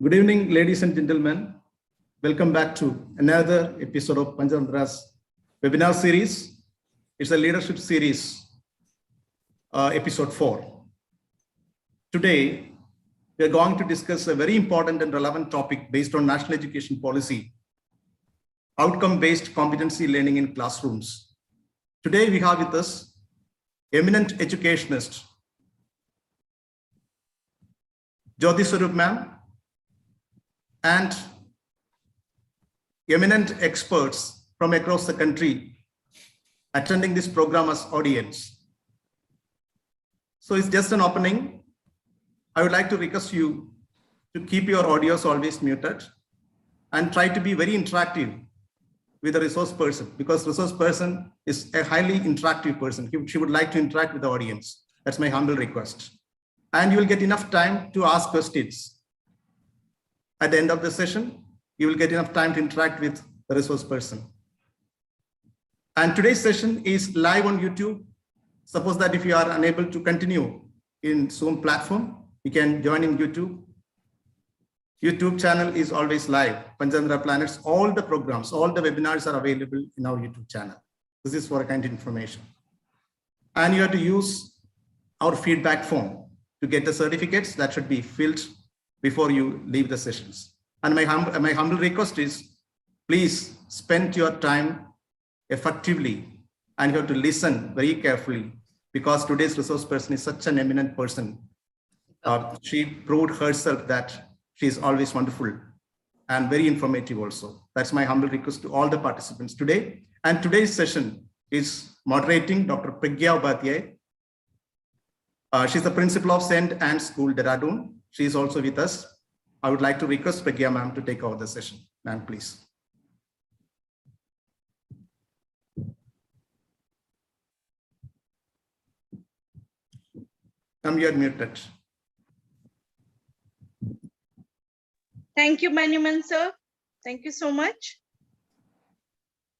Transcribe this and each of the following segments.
Good evening, ladies and gentlemen. Welcome back to another episode of Panchatantra's webinar series. It's a leadership series, episode 4. Today, we are going to discuss a very important and relevant topic based on national education policy, outcome-based competency learning in classrooms. Today, we have with us eminent educationist, Jyoti Swarup ma'am, and eminent experts from across the country attending this program as audience. So it's just an opening. I would like to request you to keep your audios always muted and try to be very interactive with the resource person, because resource person is a highly interactive person. She would like to interact with the audience. That's my humble request. And you will get enough time to ask questions. At the end of the session, you will get enough time to interact with the resource person. And today's session is live on YouTube. Suppose that if you are unable to continue in Zoom platform, you can join in YouTube. YouTube channel is always live. Panchatantra Planets, all the programs, all the webinars are available in our YouTube channel. This is for a kind of information. And you have to use our feedback form to get the certificates that should be filled before you leave the sessions. And my humble request is, please spend your time effectively, and you have to listen very carefully, because today's resource person is such an eminent person. She proved herself that she is always wonderful and very informative also. That's my humble request to all the participants today. And today's session is moderating Dr. Pragya Upadhyay. She's the principal of St. Anne's School, Dehradun. She is also with us. I would like to request Pragya ma'am to take over the session. Ma'am, please. Ma'am, you are muted. Thank you, Manuman sir. Thank you so much.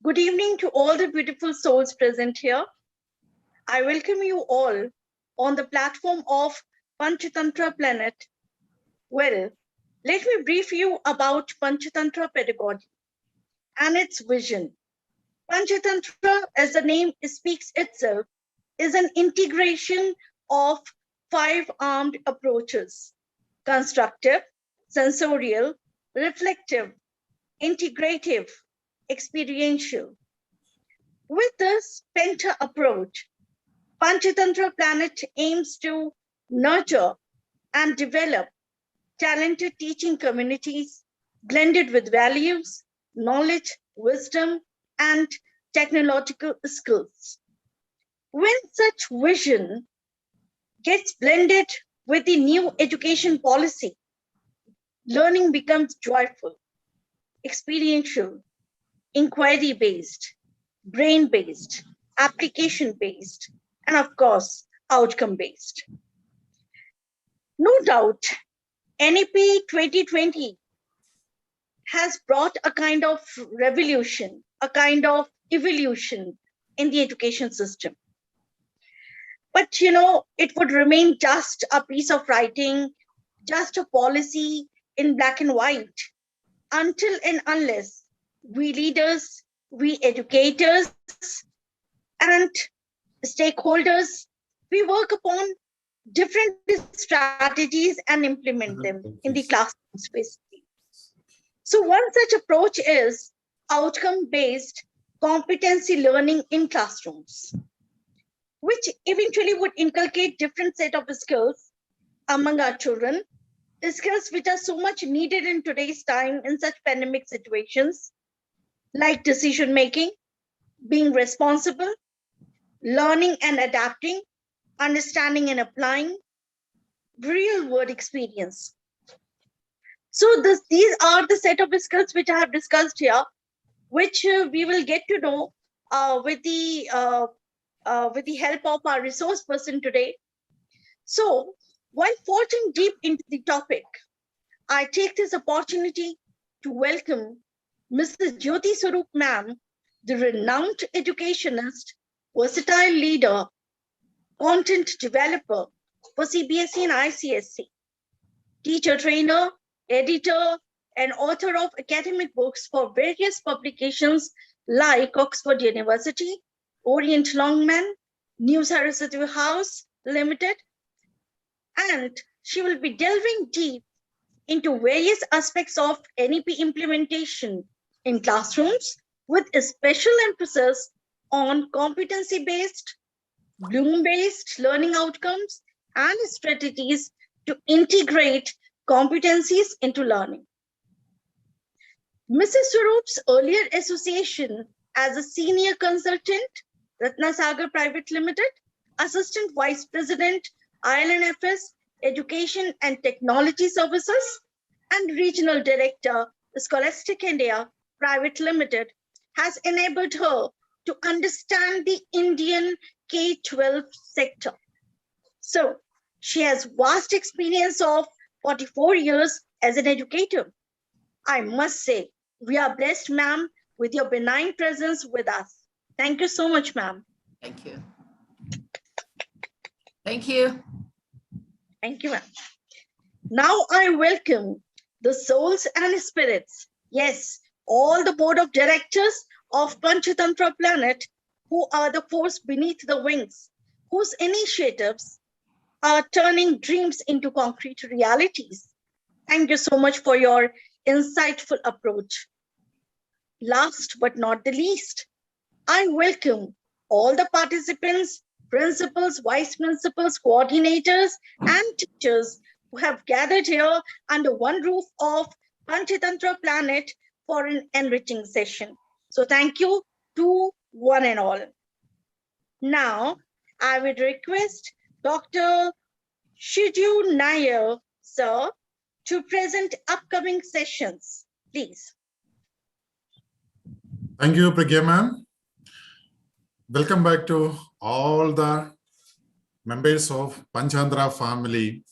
Good evening to all the beautiful souls present here. I welcome you all on the platform of Panchatantra Planet. Well, let me brief you about Panchatantra pedagogy and its vision. Panchatantra, as the name speaks itself, is an integration of 5 armed approaches: constructive, sensorial, reflective, integrative, experiential. With this Penta approach, Panchatantra Planet aims to nurture and develop talented teaching communities blended with values, knowledge, wisdom, and technological skills. When such vision gets blended with the new education policy, learning becomes joyful, experiential, inquiry-based, brain-based, application-based, and of course, outcome-based. No doubt, NEP 2020 has brought a kind of revolution, a kind of evolution in the education system. But it would remain just a piece of writing, just a policy in black and white, until and unless we leaders, we educators, and stakeholders, we work upon different strategies and implement them in the classroom space. So one such approach is outcome-based competency learning in classrooms, which eventually would inculcate different set of skills among our children, skills which are so much needed in today's time in such pandemic situations, like decision-making, being responsible, learning and adapting, understanding and applying, real-world experience. So these are the set of skills which I have discussed here, which we will get to know with the help of our resource person today. So while forging deep into the topic, I take this opportunity to welcome Mrs. Jyoti Swarup ma'am, the renowned educationist, versatile leader, content developer for CBSE and ICSE, teacher trainer, editor, and author of academic books for various publications like Oxford University, Orient Longman, New Saraswati House Limited, and she will be delving deep into various aspects of NEP implementation in classrooms with a special emphasis on competency-based, Bloom-based learning outcomes and strategies to integrate competencies into learning. Mrs. Swaroop's earlier association as a senior consultant, Ratnasagar Private Limited, Assistant Vice President, ILNFS, Education and Technology Services, and Regional Director, Scholastic India Private Limited, has enabled her to understand the Indian K-12 sector. So she has vast experience of 44 years as an educator. I must say, we are blessed, ma'am, with your benign presence with us. Thank you so much, ma'am. Thank you. Thank you. Thank you, ma'am. Now I welcome the souls and spirits. Yes, all the board of directors of Panchatantra Planet, who are the force beneath the wings, whose initiatives are turning dreams into concrete realities. Thank you so much for your insightful approach. Last but not the least, I welcome all the participants, principals, vice principals, coordinators, and teachers who have gathered here under one roof of Panchatantra Planet for an enriching session. So thank you to one and all. Now, I would request Dr. Shiju Nair, sir, to present upcoming sessions, please. Thank you, Pragya ma'am. Welcome back to all the members of Panchatantra family.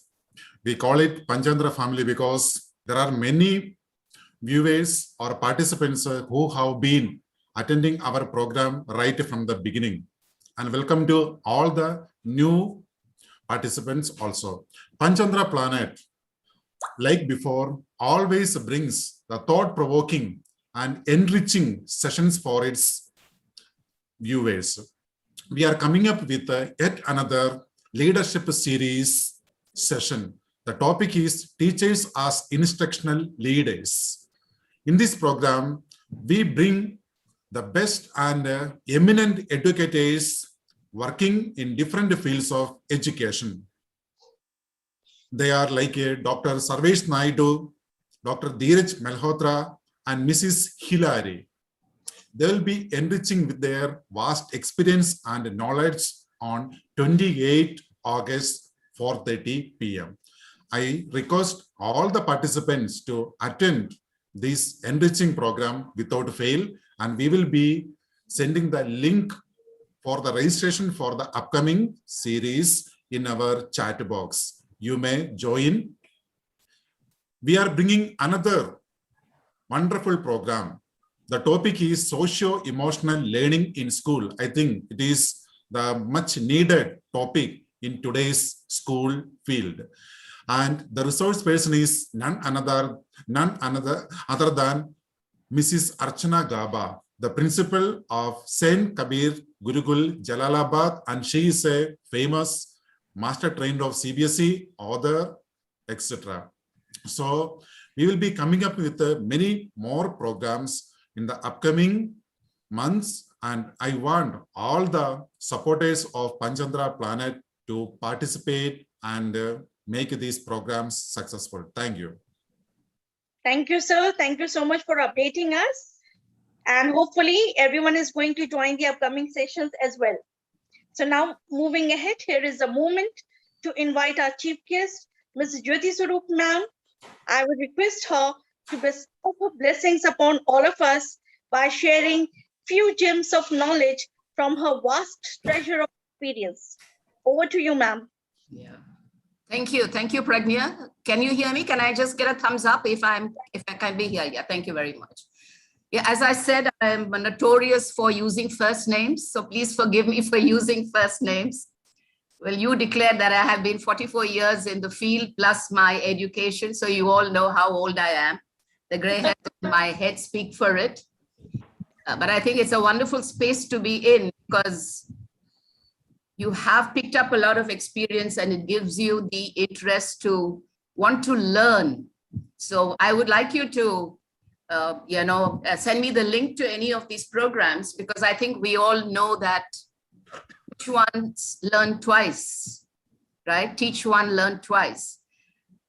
We call it Panchatantra family because there are many viewers or participants who have been attending our program right from the beginning. And welcome to all the new participants also. Panchatantra Planet, like before, always brings the thought-provoking and enriching sessions for its viewers. We are coming up with yet another leadership series session. The topic is Teachers as Instructional Leaders. In this program, we bring the best and eminent educators working in different fields of education. They are like Dr. Sarvesh Naidu, Dr. Dheeraj Malhotra, and Mrs. Hilary. They will be enriching with their vast experience and knowledge on 28 August, 4:30 p.m. I request all the participants to attend this enriching program without fail, and we will be sending the link for the registration for the upcoming series in our chat box. You may join. We are bringing another wonderful program. The topic is socio-emotional learning in school. I think it is the much needed topic in today's school field. And the resource person is none other than Mrs. Archana Gaba, the principal of Saint Kabir Gurukul, Jalalabad, and she is a famous master trainer of CBSE, author, etc. So we will be coming up with many more programs in the upcoming months, and I want all the supporters of Panchatantra Planet to participate and make these programs successful. Thank you. Thank you, sir. Thank you so much for updating us. And hopefully everyone is going to join the upcoming sessions as well. So now moving ahead, here is a moment to invite our chief guest, Ms. Jyoti Swaroop ma'am. I would request her to bestow her blessings upon all of us by sharing few gems of knowledge from her vast treasure of experience. Over to you, ma'am. Yeah. Thank you, Pragya. Can you hear me? Can I just get a thumbs up if I can be here? Yeah, thank you very much. Yeah, as I said, I'm notorious for using first names, so please forgive me for using first names. Well, you declared that I have been 44 years in the field plus my education. So you all know how old I am. The gray hairs on my head speak for it. But I think it's a wonderful space to be in because you have picked up a lot of experience and it gives you the interest to want to learn. So I would like you to, send me the link to any of these programs, because I think we all know that teach once, learn twice, right? Teach one, learn twice.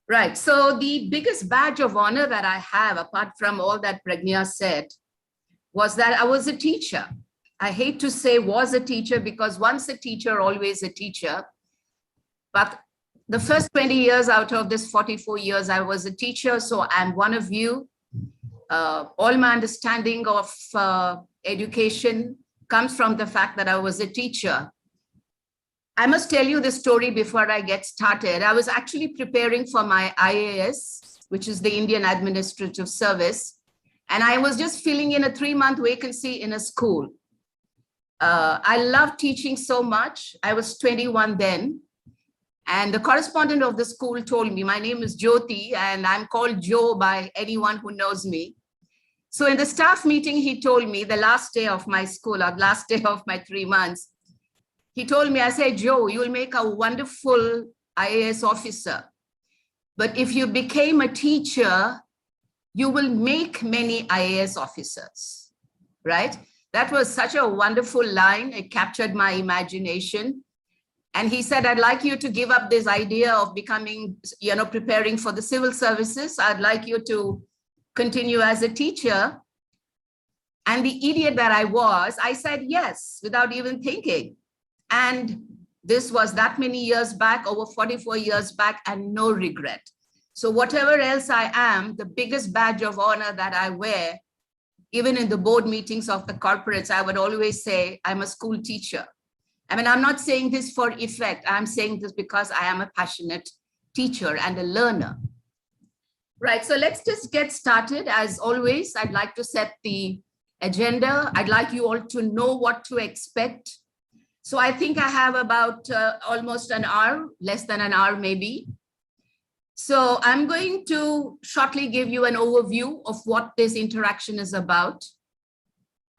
Right. So the biggest badge of honor that I have, apart from all that Pragnya said, was that I was a teacher. I hate to say was a teacher because once a teacher, always a teacher. But the first 20 years out of this 44 years, I was a teacher. So I'm one of you. All my understanding of education comes from the fact that I was a teacher. I must tell you the story before I get started. I was actually preparing for my IAS, which is the Indian Administrative Service. And I was just filling in a 3-month vacancy in a school. I loved teaching so much. I was 21 then. And the correspondent of the school told me, my name is Jyoti and I'm called Jo by anyone who knows me. So in the staff meeting, he told me the last day of my school or last day of my 3 months, he told me, I said, Jo, you will make a wonderful IAS officer. But if you became a teacher, you will make many IAS officers, right? That was such a wonderful line. It captured my imagination. And he said, I'd like you to give up this idea of becoming, preparing for the civil services. I'd like you to continue as a teacher. And the idiot that I was, I said yes, without even thinking. And this was that many years back, over 44 years back, and no regret. So whatever else I am, the biggest badge of honor that I wear, even in the board meetings of the corporates, I would always say, I'm a school teacher. I mean, I'm not saying this for effect. I'm saying this because I am a passionate teacher and a learner. Right, so let's just get started. As always, I'd like to set the agenda. I'd like you all to know what to expect. So I think I have about almost an hour, less than an hour maybe. So I'm going to shortly give you an overview of what this interaction is about.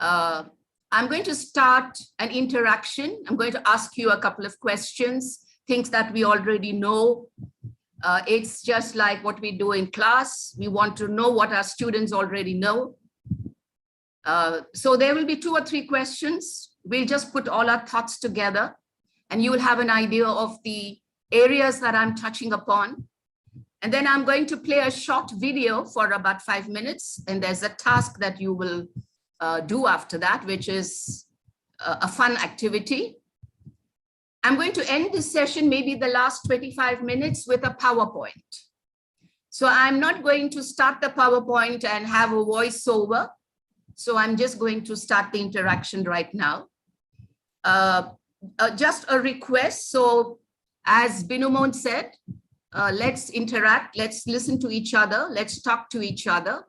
I'm going to start an interaction. I'm going to ask you a couple of questions, things that we already know. It's just like what we do in class. We want to know what our students already know. So there will be 2 or 3 questions. We'll just put all our thoughts together and you will have an idea of the areas that I'm touching upon. And then I'm going to play a short video for about 5 minutes. And there's a task that you will do after that, which is a fun activity. I'm going to end this session, maybe the last 25 minutes, with a PowerPoint. So I'm not going to start the PowerPoint and have a voiceover. So I'm just going to start the interaction right now. Just a request. So as Binumon said, let's interact, let's listen to each other, let's talk to each other.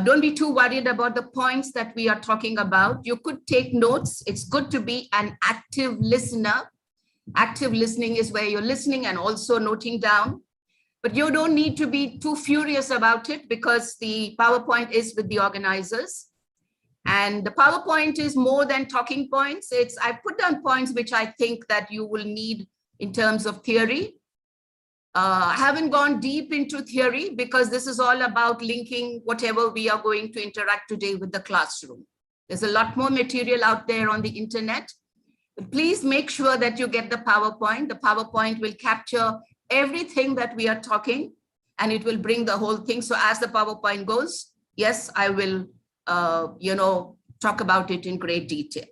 Don't be too worried about the points that we are talking about. You could take notes. It's good to be an active listener. Active listening is where you're listening and also noting down. But you don't need to be too furious about it because the PowerPoint is with the organizers. And the PowerPoint is more than talking points. I put down points which I think that you will need in terms of theory. I haven't gone deep into theory because this is all about linking whatever we are going to interact today with the classroom. There's a lot more material out there on the internet. But please make sure that you get the PowerPoint. The PowerPoint will capture everything that we are talking and it will bring the whole thing. So as the PowerPoint goes, yes, I will, talk about it in great detail.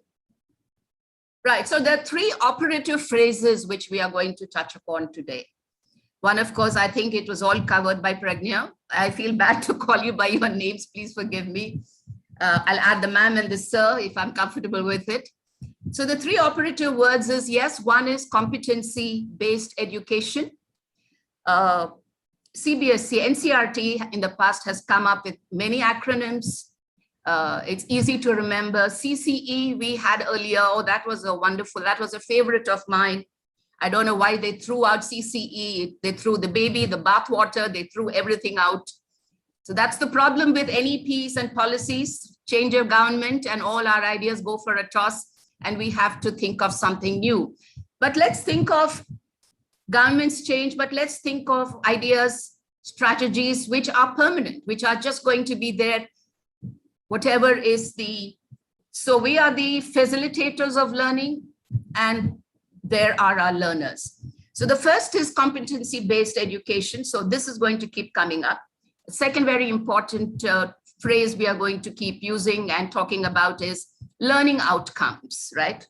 Right, so there are 3 operative phrases which we are going to touch upon today. One, of course, I think it was all covered by Pragnya. I feel bad to call you by your names. Please forgive me. I'll add the ma'am and the sir if I'm comfortable with it. So the 3 operative words is, yes, one is competency-based education. CBSE, NCRT in the past has come up with many acronyms. It's easy to remember. CCE we had earlier. Oh, that was a favorite of mine. I don't know why they threw out CCE. They threw the baby, the bathwater, they threw everything out. So that's the problem with NEPs and policies, change of government and all our ideas go for a toss and we have to think of something new. But let's think of governments change, but let's think of ideas, strategies which are permanent, which are just going to be there, whatever is the, so we are the facilitators of learning and there are our learners. So the first is competency-based education. So this is going to keep coming up. The second very important phrase we are going to keep using and talking about is learning outcomes, right?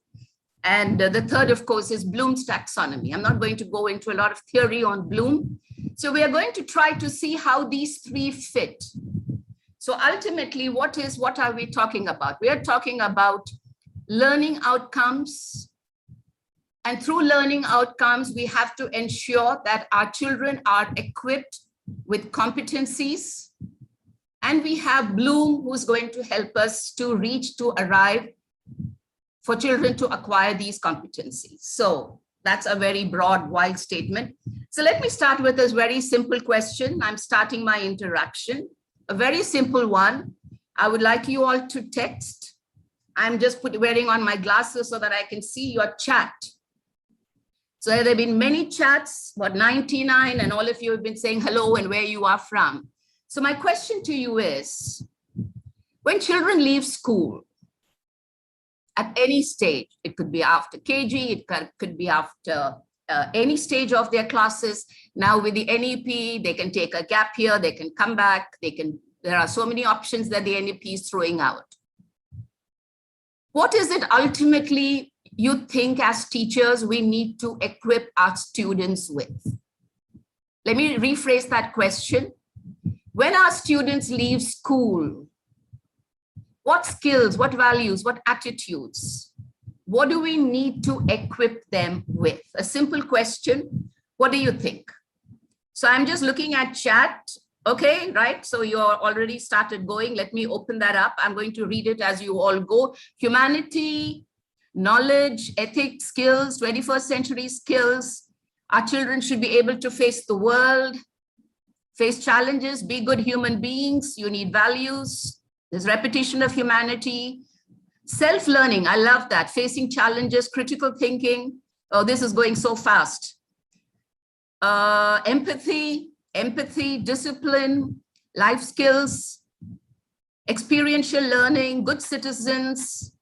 And the third, of course, is Bloom's taxonomy. I'm not going to go into a lot of theory on Bloom. So we are going to try to see how these three fit. So ultimately, what are we talking about? We are talking about learning outcomes. And through learning outcomes, we have to ensure that our children are equipped with competencies. And we have Bloom, who's going to help us to arrive for children to acquire these competencies. So that's a very broad, wide statement. So let me start with this very simple question. I'm starting my interaction. A very simple one. I would like you all to text. I'm just wearing on my glasses so that I can see your chat. So there have been many chats, about 99, and all of you have been saying hello and where you are from. So my question to you is, when children leave school, at any stage, it could be after KG, it could be after any stage of their classes. Now with the NEP, they can take a gap year, they can come back, there are so many options that the NEP is throwing out. What is it ultimately you think as teachers we need to equip our students with? Let me rephrase that question. When our students leave school, what skills, what values, what attitudes, what do we need to equip them with? A simple question. What do you think? So I'm just looking at chat. Okay, right. So you're already started going. Let me open that up. I'm going to read it as you all go. Humanity, knowledge, ethics, skills, 21st century skills. Our children should be able to face the world, face challenges, be good human beings. You need values. There's repetition of humanity. Self-learning, I love that. Facing challenges, critical thinking. Oh, this is going so fast. Empathy, discipline, life skills, experiential learning, good citizens,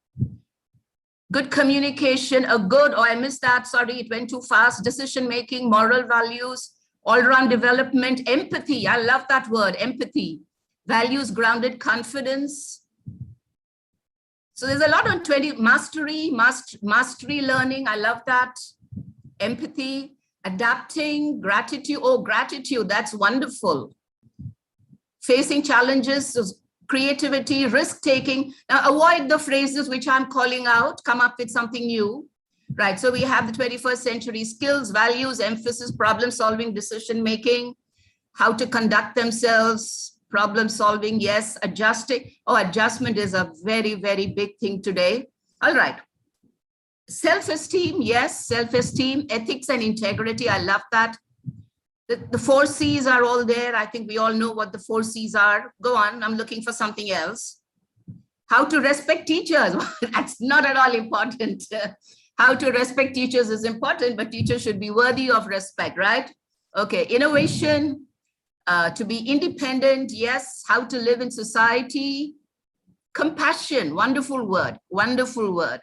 good communication, I missed that, sorry, it went too fast, decision-making, moral values, all-round development, empathy, I love that word, empathy, values-grounded confidence. So there's a lot on mastery learning, I love that, empathy, adapting, gratitude, gratitude, that's wonderful. Facing challenges, creativity, risk-taking. Now avoid the phrases which I'm calling out, come up with something new, right? So we have the 21st century skills, values, emphasis, problem-solving, decision-making, how to conduct themselves, problem-solving, yes, adjusting. Adjustment is a very, very big thing today. All right. Self-esteem, yes, self-esteem, ethics and integrity, I love that. The 4 C's are all there. I think we all know what the 4 C's are. Go on, I'm looking for something else. How to respect teachers, that's not at all important. How to respect teachers is important, but teachers should be worthy of respect, right? Okay, innovation, to be independent, yes. How to live in society. Compassion, wonderful word, wonderful word.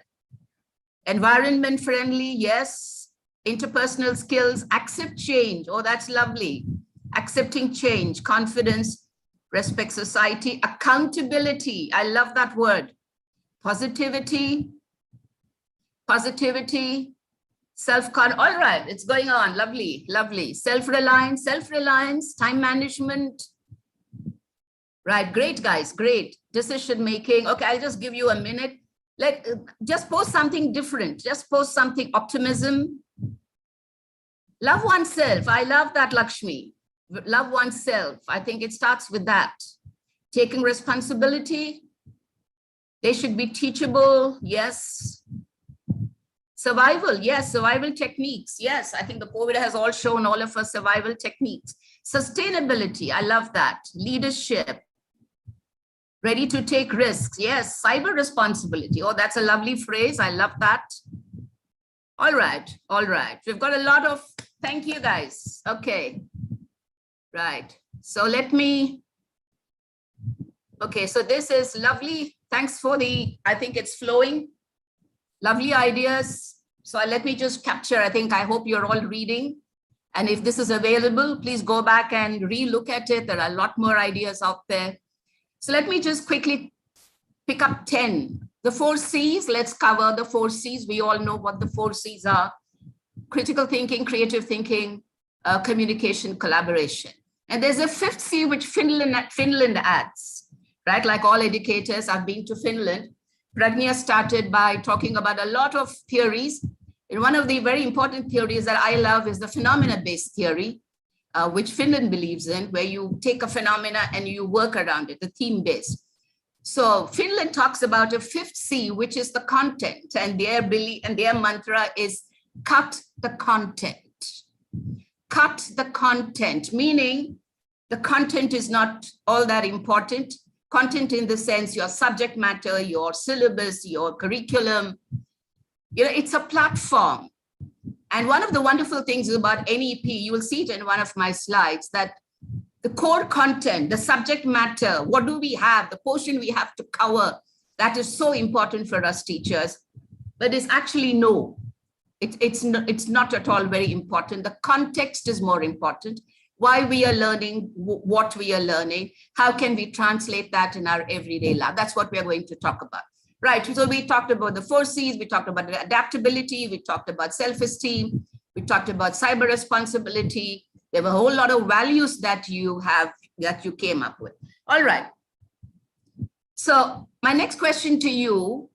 Environment friendly, yes. Interpersonal skills, accept change. Oh, that's lovely. Accepting change, confidence, respect society, accountability. I love that word. Positivity, self-con. All right, it's going on. Lovely, lovely. Self-reliance, time management. Right, great guys, great. Decision making. Okay, I'll just give you a minute. Just post something different. Just post something, optimism. Love oneself. I love that, Lakshmi. Love oneself. I think it starts with that. Taking responsibility. They should be teachable. Yes. Survival, yes, survival techniques. Yes, I think the COVID has all shown all of us survival techniques. Sustainability, I love that. Leadership, ready to take risks. Yes, cyber responsibility. Oh, that's a lovely phrase. I love that. All right, all right. We've got a lot of, thank you guys. Okay, right. So let me, okay, so this is lovely. Thanks for the, I think it's flowing. Lovely ideas. So let me just capture, I hope you're all reading. And if this is available, please go back and re-look at it. There are a lot more ideas out there. So let me just quickly pick up 10. The 4 C's, let's cover the 4 C's. We all know what the 4 C's are. Critical thinking, creative thinking, communication, collaboration. And there's a 5th C, which Finland adds, right? Like all educators, I've been to Finland. Pragnya started by talking about a lot of theories. And one of the very important theories that I love is the phenomena-based theory, which Finland believes in, where you take a phenomena and you work around it, the theme-based. So Finland talks about a 5th C, which is the content, and their belief and their mantra is cut the content. Cut the content, meaning the content is not all that important. Content in the sense your subject matter, your syllabus, your curriculum, it's a platform. And one of the wonderful things about NEP, you will see it in one of my slides, that the core content, the subject matter, what do we have, the portion we have to cover, that is so important for us teachers. But it's actually no, it's not at all very important. The context is more important. Why we are learning, what we are learning, how can we translate that in our everyday life? That's what we are going to talk about. Right, so we talked about the 4 C's, we talked about adaptability, we talked about self-esteem, we talked about cyber responsibility. There were a whole lot of values that you came up with. All right. So my next question to you,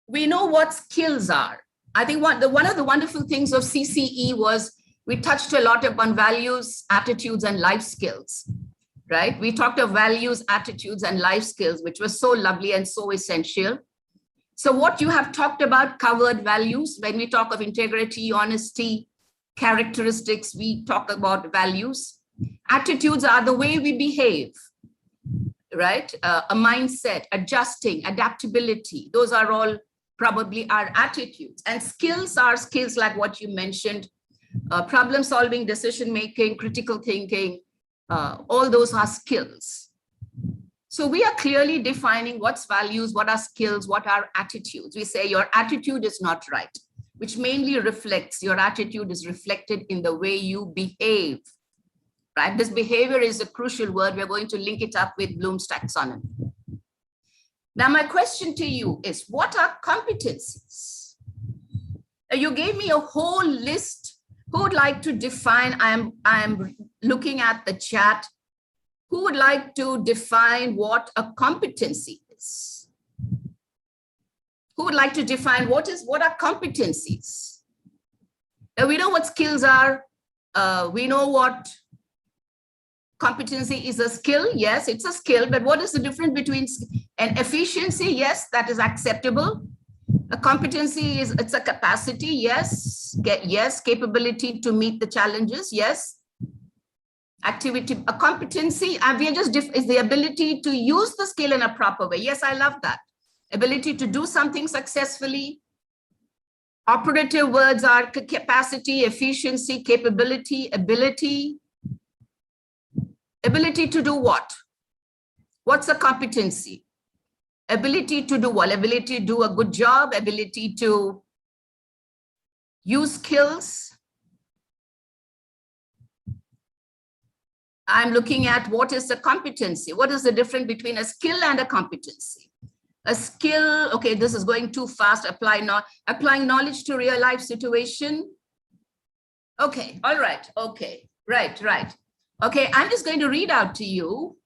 we know what skills are. I think one of the wonderful things of CCE was we touched a lot upon values, attitudes, and life skills, right? We talked of values, attitudes, and life skills, which was so lovely and so essential. So what you have talked about covered values. When we talk of integrity, honesty, characteristics, we talk about values. Attitudes are the way we behave, right? A mindset, adjusting, adaptability. Those are all probably our attitudes. And skills are skills like what you mentioned, problem solving, decision making, critical thinking, all those are skills. So we are clearly defining what's values, what are skills, what are attitudes. We say your attitude is not right, which mainly reflects, your attitude is reflected in the way you behave, right? This behavior is a crucial word. We're going to link it up with Bloom's taxonomy. Now, my question to you is, what are competencies? You gave me a whole list. Who would like to define? I'm looking at the chat. Who would like to define what a competency is? Who would like to define what are competencies? Now, we know what skills are. We know what competency is a skill. Yes, it's a skill, but what is the difference between an efficiency? Yes, that is acceptable. A competency is, it's a capacity. Yes, yes, capability to meet the challenges. Yes. Activity, a competency, and we are just is the ability to use the skill in a proper way. Yes, I love that. Ability to do something successfully. Operative words are capacity, efficiency, capability, ability. Ability to do what? What's a competency? Ability to do what? Ability to do a good job, ability to use skills. I'm looking at what is the competency? What is the difference between a skill and a competency? A skill, okay, this is going too fast. Applying knowledge to real life situation. Okay, all right, okay, right. Okay, I'm just going to read out to you.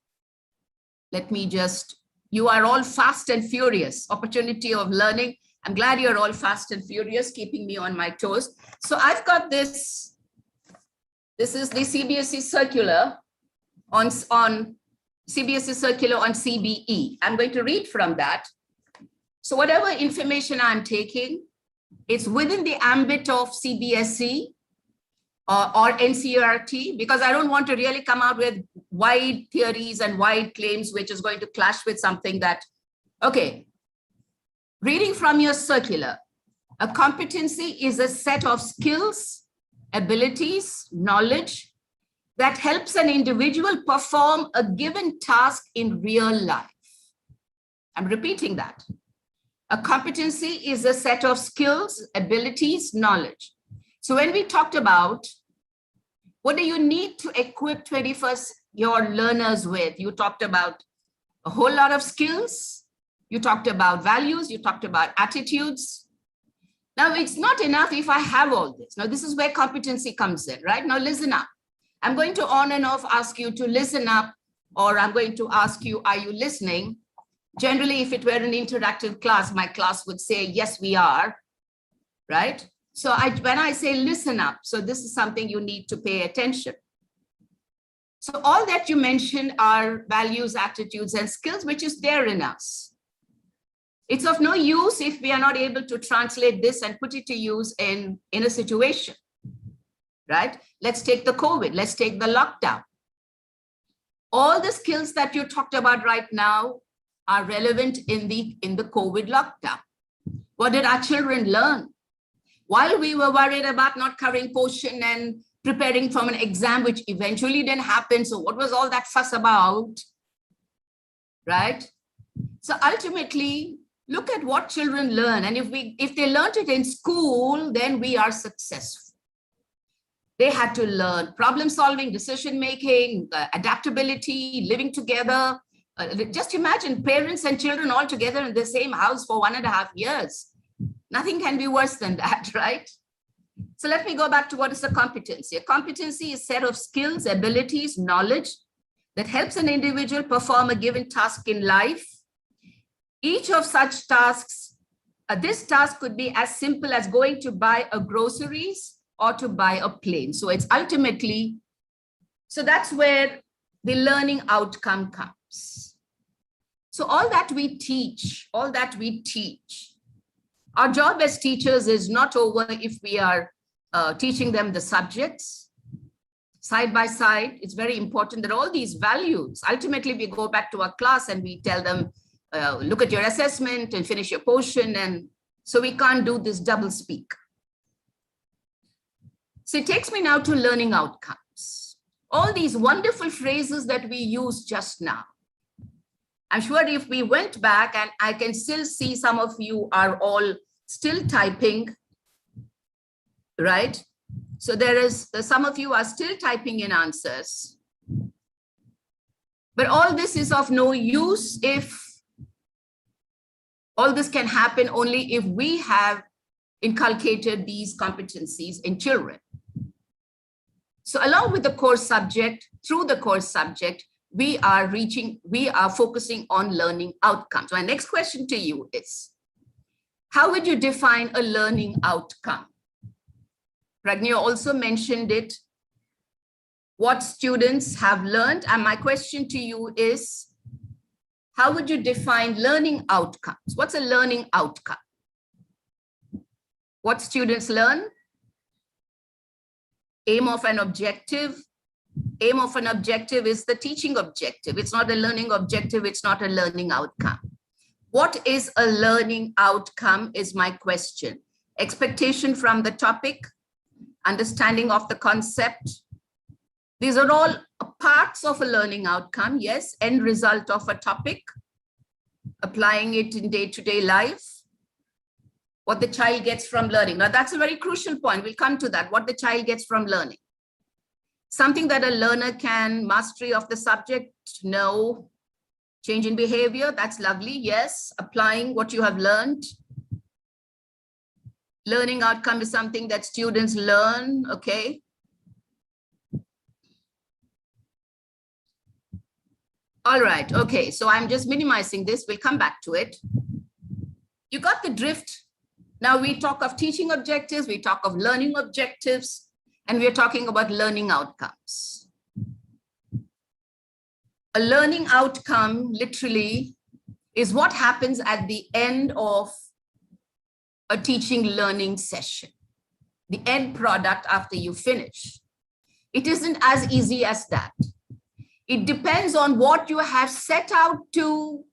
Let me just, you are all fast and furious. Opportunity of learning. I'm glad you're all fast and furious, keeping me on my toes. So I've got this. This is the CBSE circular on CBSE circular on CBE. I'm going to read from that. So whatever information I'm taking, It's within the ambit of CBSE or NCERT, because I don't want to really come out with wide theories and wide claims, which is going to clash with something that, okay, reading from your circular, a competency is a set of skills, abilities, knowledge that helps an individual perform a given task in real life. I'm repeating that. A competency is a set of skills, abilities, knowledge. So when we talked about what do you need to equip 21st your learners with, you talked about a whole lot of skills, you talked about values, you talked about attitudes. Now, it's not enough if I have all this. Now, this is where competency comes in, right? Now, listen up. I'm going to on and off ask you to listen up, or I'm going to ask you, are you listening? Generally, if it were an interactive class, my class would say, yes, we are, right? So when I say listen up, so this is something you need to pay attention. So all that you mentioned are values, attitudes, and skills, which is there in us. It's of no use if we are not able to translate this and put it to use in a situation, right? Let's take the COVID, let's take the lockdown. All the skills that you talked about right now are relevant in the COVID lockdown. What did our children learn? While we were worried about not covering portion and preparing for an exam, which eventually didn't happen. So what was all that fuss about, right? So ultimately, look at what children learn. And if they learned it in school, then we are successful. They had to learn problem solving, decision making, adaptability, living together. Just imagine parents and children all together in the same house for 1.5 years. Nothing can be worse than that, right? So let me go back to what is a competency. A competency is a set of skills, abilities, knowledge that helps an individual perform a given task in life. Each of such tasks, this task could be as simple as going to buy a groceries or to buy a plane. So it's ultimately, so that's where the learning outcome comes. So all that we teach, our job as teachers is not over if we are teaching them the subjects side by side. It's very important that all these values, ultimately we go back to our class and we tell them, look at your assessment and finish your portion. And so we can't do this double speak. So it takes me now to learning outcomes. All these wonderful phrases that we used just now. I'm sure if we went back, and I can still see some of you are all still typing, right? So some of you are still typing in answers. But all this is of no use if all this can happen only if we have inculcated these competencies in children. So along with the core subject, through the core subject, we are focusing on learning outcomes. My next question to you is, how would you define a learning outcome? Pragnya also mentioned it, what students have learned. And my question to you is, how would you define learning outcomes? What's a learning outcome? What students learn? Aim of an objective. Aim of an objective is the teaching objective. It's not a learning objective. It's not a learning outcome. What is a learning outcome is my question. Expectation from the topic, understanding of the concept. These are all parts of a learning outcome. Yes, end result of a topic, applying it in day-to-day life. What the child gets from learning. Now that's a very crucial point. We'll come to that. What the child gets from learning. Something that a learner can, mastery of the subject, no. Change in behavior, that's lovely, yes. Applying what you have learned. Learning outcome is something that students learn, okay. All right, okay, so I'm just minimizing this, we'll come back to it. You got the drift. Now we talk of teaching objectives, we talk of learning objectives, and we're talking about learning outcomes. A learning outcome literally is what happens at the end of a teaching learning session, the end product after you finish. It isn't as easy as that. It depends on what you have set out to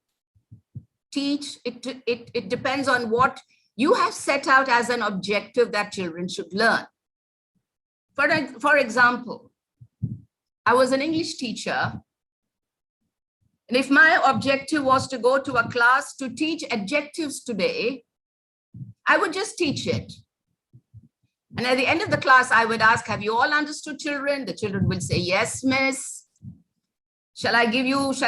teach. It depends on what you have set out as an objective that children should learn. For example, I was an English teacher, and if my objective was to go to a class to teach adjectives today, I would just teach it. And at the end of the class, I would ask, have you all understood, children? The children will say, yes, miss. Shall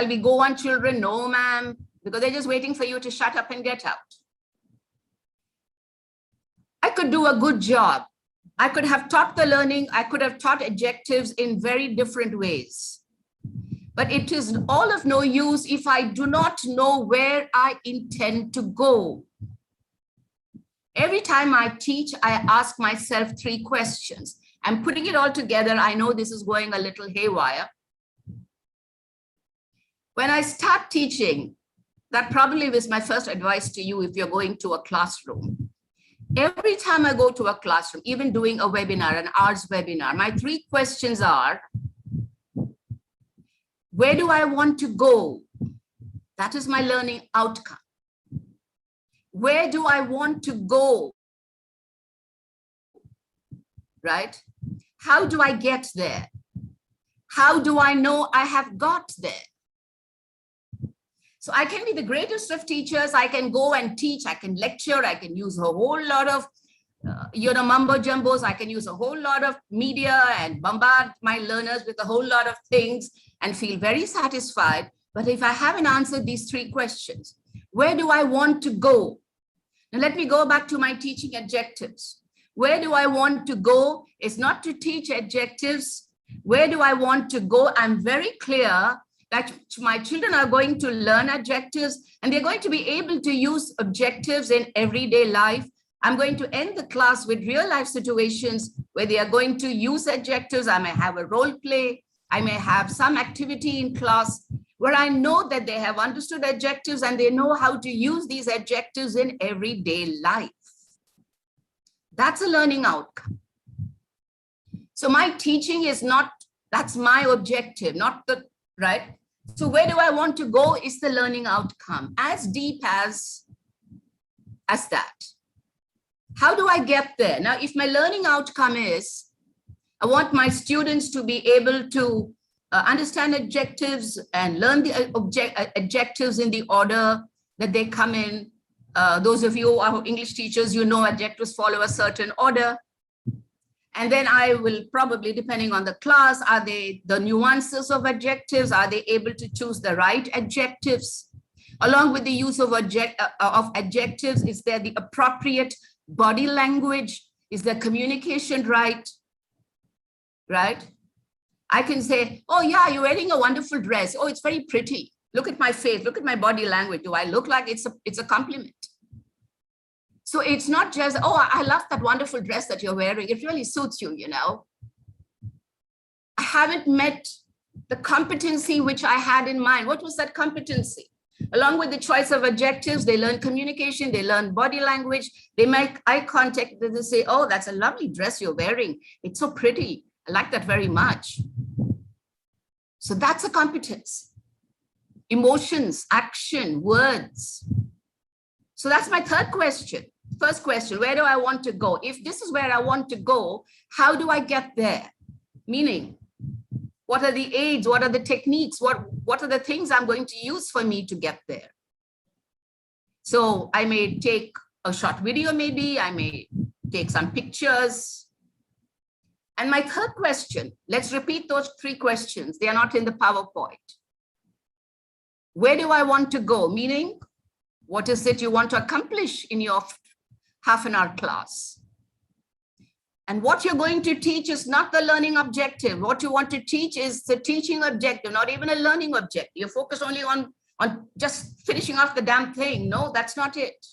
we go on, children? No, ma'am, because they're just waiting for you to shut up and get out. I could do a good job. I could have taught the learning. I could have taught adjectives in very different ways. But it is all of no use if I do not know where I intend to go. Every time I teach, I ask myself 3 questions. I'm putting it all together. I know this is going a little haywire. When I start teaching, that probably is my first advice to you if you're going to a classroom. Every time I go to a classroom, even doing a webinar, an arts webinar, my 3 questions are, where do I want to go? That is my learning outcome. Where do I want to go? Right? How do I get there? How do I know I have got there? So I can be the greatest of teachers. I can go and teach. I can lecture. I can use a whole lot of, mumbo jumbos. I can use a whole lot of media and bombard my learners with a whole lot of things and feel very satisfied. But if I haven't answered these 3 questions, where do I want to go? Now let me go back to my teaching adjectives. Where do I want to go? It's not to teach adjectives. Where do I want to go? I'm very clear that my children are going to learn adjectives and they're going to be able to use objectives in everyday life. I'm going to end the class with real life situations where they are going to use adjectives. I may have a role play. I may have some activity in class where I know that they have understood adjectives and they know how to use these adjectives in everyday life. That's a learning outcome. So my teaching is not, that's my objective, not the, right? So where do I want to go is the learning outcome, as deep as that. How do I get there? Now, if my learning outcome is, I want my students to be able to understand adjectives and learn the adjectives in the order that they come in. Those of you who are English teachers, you know adjectives follow a certain order. And then I will probably, depending on the class, are they the nuances of adjectives? Are they able to choose the right adjectives? Along with the use of adjectives, is there the appropriate body language? Is the communication right? Right? I can say, oh yeah, you're wearing a wonderful dress. Oh, it's very pretty. Look at my face, look at my body language. Do I look like it's a compliment? So it's not just, oh, I love that wonderful dress that you're wearing. It really suits you, you know. I haven't met the competency which I had in mind. What was that competency? Along with the choice of adjectives, they learn communication, they learn body language, they make eye contact, they say, oh, that's a lovely dress you're wearing. It's so pretty. I like that very much. So that's a competence. Emotions, action, words. So that's my 3rd question. First question, where do I want to go? If this is where I want to go, how do I get there? Meaning, what are the aids? What are the techniques? What are the things I'm going to use for me to get there? So I may take a short video, maybe. I may take some pictures. And my 3rd question, let's repeat those 3 questions. They are not in the PowerPoint. Where do I want to go? Meaning, what is it you want to accomplish in your half-an-hour class? And what you're going to teach is not the learning objective. What you want to teach is the teaching objective, not even a learning objective. You focus only on just finishing off the damn thing. No, that's not it.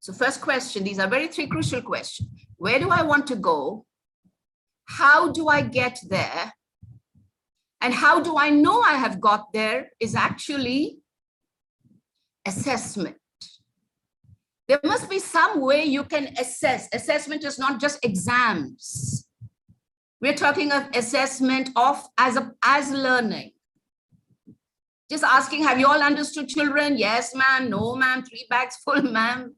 So first question, these are very 3 crucial questions. Where do I want to go? How do I get there? And how do I know I have got there is actually assessment. There must be some way you can assess. Assessment is not just exams. We're talking of assessment of as learning. Just asking, have you all understood, children? Yes, ma'am. No, ma'am. 3 bags full, ma'am.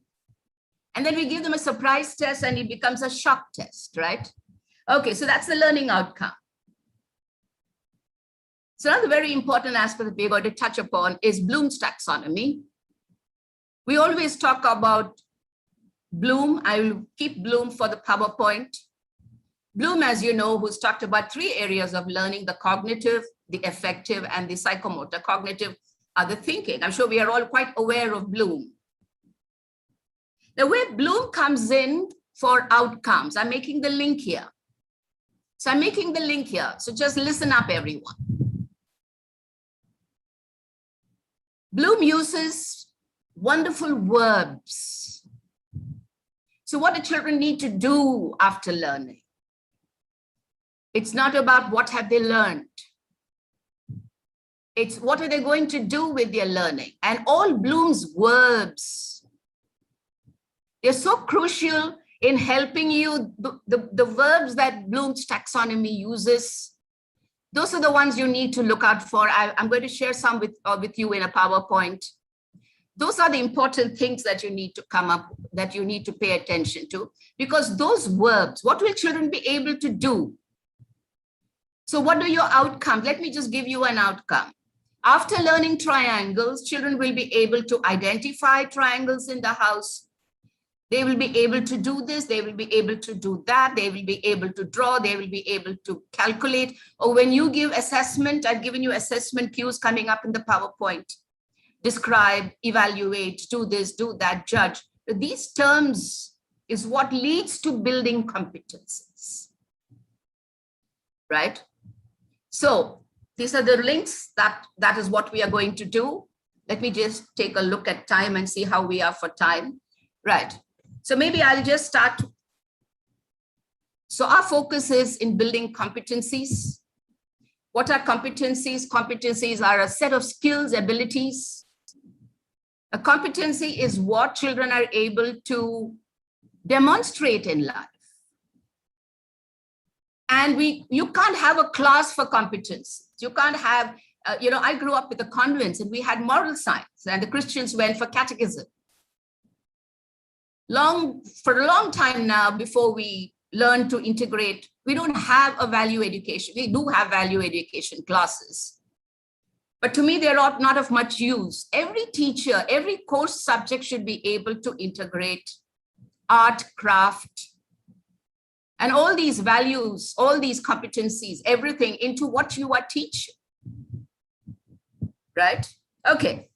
And then we give them a surprise test and it becomes a shock test, right? Okay, so that's the learning outcome. So another very important aspect that we're going to touch upon is Bloom's taxonomy. We always talk about Bloom. I will keep Bloom for the PowerPoint. Bloom, as you know, who's talked about 3 areas of learning: the cognitive, the affective, and the psychomotor. Cognitive are the thinking. I'm sure we are all quite aware of Bloom. The way Bloom comes in for outcomes, I'm making the link here. So I'm making the link here. So just listen up, everyone. Bloom uses wonderful verbs. So what do children need to do after learning? It's not about what have they learned. It's what are they going to do with their learning? And all Bloom's verbs, they're so crucial in helping you. The verbs that Bloom's taxonomy uses, those are the ones you need to look out for. I'm going to share some with you in a PowerPoint. Those are the important things that you need to come up, that you need to pay attention to, because those verbs, what will children be able to do? So what are your outcomes? Let me just give you an outcome. After learning triangles, children will be able to identify triangles in the house. They will be able to do this. They will be able to do that. They will be able to draw. They will be able to calculate. Or when you give assessment, I've given you assessment cues coming up in the PowerPoint. Describe, evaluate, do this, do that, judge. These terms is what leads to building competencies, right? So these are the links. That is what we are going to do. Let me just take a look at time and see how we are for time. Right. So maybe I'll just start. So our focus is in building competencies. What are competencies? Competencies are a set of skills, abilities. A competency is what children are able to demonstrate in life. And you can't have a class for competence. You can't have, I grew up with the convents and we had moral science and the Christians went for catechism. For a long time now, before we learn to integrate, we don't have a value education. We do have value education classes. But to me, they're not of much use. Every teacher, every course subject should be able to integrate art, craft, and all these values, all these competencies, everything into what you are teaching, right? Okay.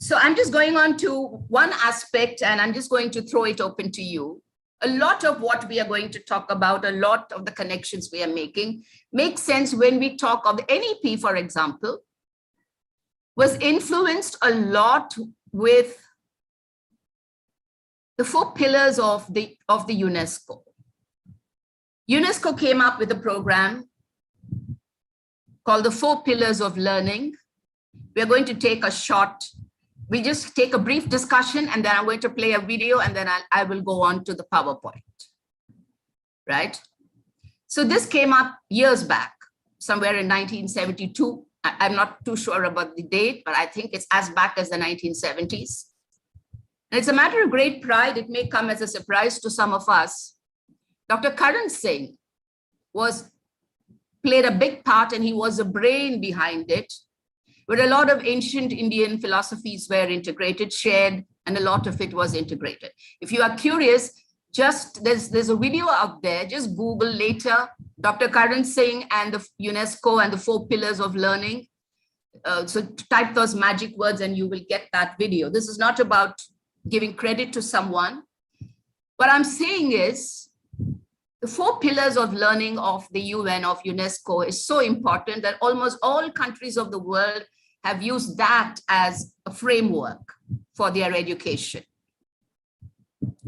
So I'm just going on to one aspect and I'm just going to throw it open to you. A lot of what we are going to talk about, a lot of the connections we are making makes sense when we talk of the NEP, for example, was influenced a lot with the 4 pillars of the UNESCO. UNESCO came up with a program called the 4 pillars of learning. We are going to take a short, we just take a brief discussion and then I'm going to play a video and then I will go on to the PowerPoint, right? So this came up years back, somewhere in 1972. I'm not too sure about the date, but I think it's as back as the 1970s. And it's a matter of great pride. It may come as a surprise to some of us. Dr. Karan Singh played a big part and he was the brain behind it, where a lot of ancient Indian philosophies were integrated, shared, and a lot of it was integrated. If you are curious, just there's a video out there, just Google later, Dr. Karan Singh and the UNESCO and the 4 pillars of learning. So type those magic words and you will get that video. This is not about giving credit to someone. What I'm saying is, the 4 pillars of learning of the UN, of UNESCO, is so important that almost all countries of the world have used that as a framework for their education,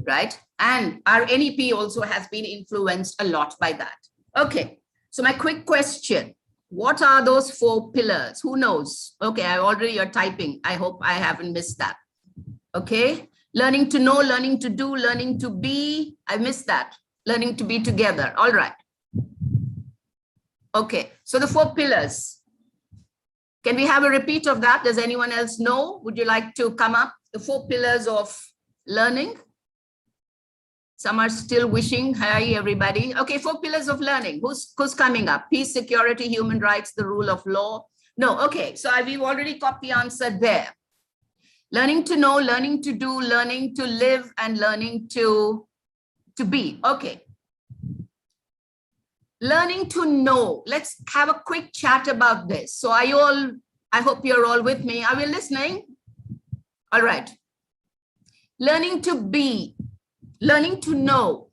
right? And our NEP also has been influenced a lot by that. Okay, so my quick question, what are those 4 pillars? Who knows? Okay, you're typing. I hope I haven't missed that. Okay, Learning to know, learning to do, learning to be. I missed that. Learning to be together. All right. Okay, so the 4 pillars. Can we have a repeat of that? Does anyone else know? Would you like to come up? The 4 pillars of learning. Some are still wishing. Hi, everybody. Okay, 4 pillars of learning. Who's coming up? Peace, security, human rights, the rule of law. No, okay, so we've already got the answer there. Learning to know, learning to do, learning to live, and learning to be. Okay. Learning to know. Let's have a quick chat about this. So I hope you're all with me. Are we listening? All right. Learning to be, learning to know.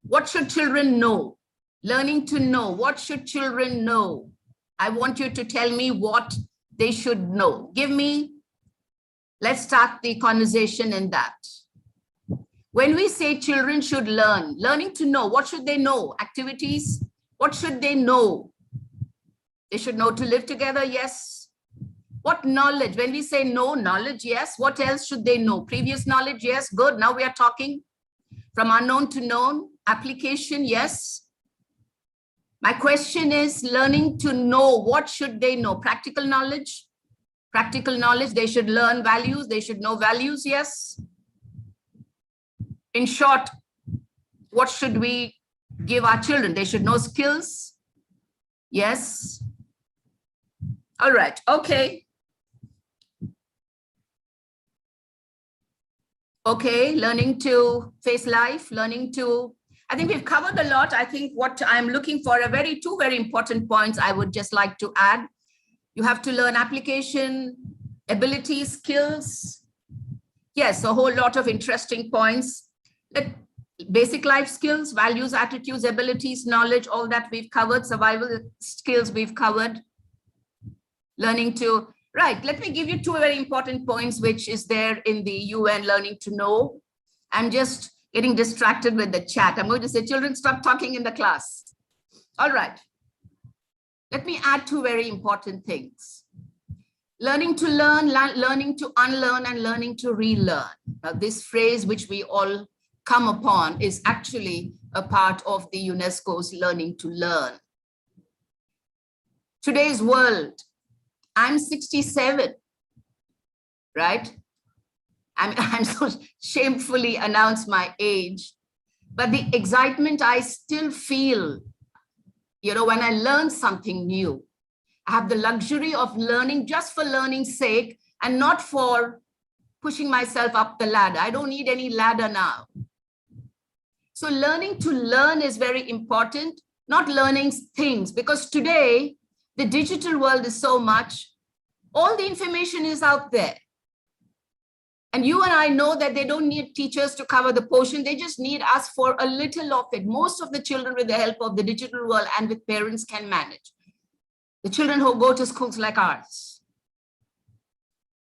What should children know? Learning to know. What should children know? I want you to tell me what they should know. Let's start the conversation in that. When we say children should learn, learning to know, what should they know? Activities, what should they know? They should know to live together, yes. What knowledge? When we say no, knowledge, yes. What else should they know? Previous knowledge, yes. Good. Now we are talking from unknown to known. Application, yes. My question is learning to know. What should they know? Practical knowledge. Practical knowledge. They should learn values. They should know values, yes. In short, what should we give our children? They should know skills. Yes. All right. Okay. Okay. Learning to face life, I think we've covered a lot. I think what I'm looking for are two very important points I would just like to add. You have to learn application, ability, skills. Yes, a whole lot of interesting points. Basic life skills, values, attitudes, abilities, knowledge, all that we've covered. Survival skills we've covered. Learning to, right, let me give you 2 very important points, which is there in the UN learning to know. I'm just getting distracted with the chat. I'm going to say, children, stop talking in the class. All right. Let me add 2 very important things. Learning to learn, learning to unlearn, and learning to relearn. Now, this phrase, which we all come upon, is actually a part of the UNESCO's learning to learn. Today's world, I'm 67, right? I'm so shamefully announce my age, but the excitement I still feel, when I learn something new. I have the luxury of learning just for learning's sake and not for pushing myself up the ladder. I don't need any ladder now. So learning to learn is very important, not learning things, because today the digital world is so much, all the information is out there. And you and I know that they don't need teachers to cover the portion. They just need us for a little of it. Most of the children, with the help of the digital world and with parents, can manage. The children who go to schools like ours.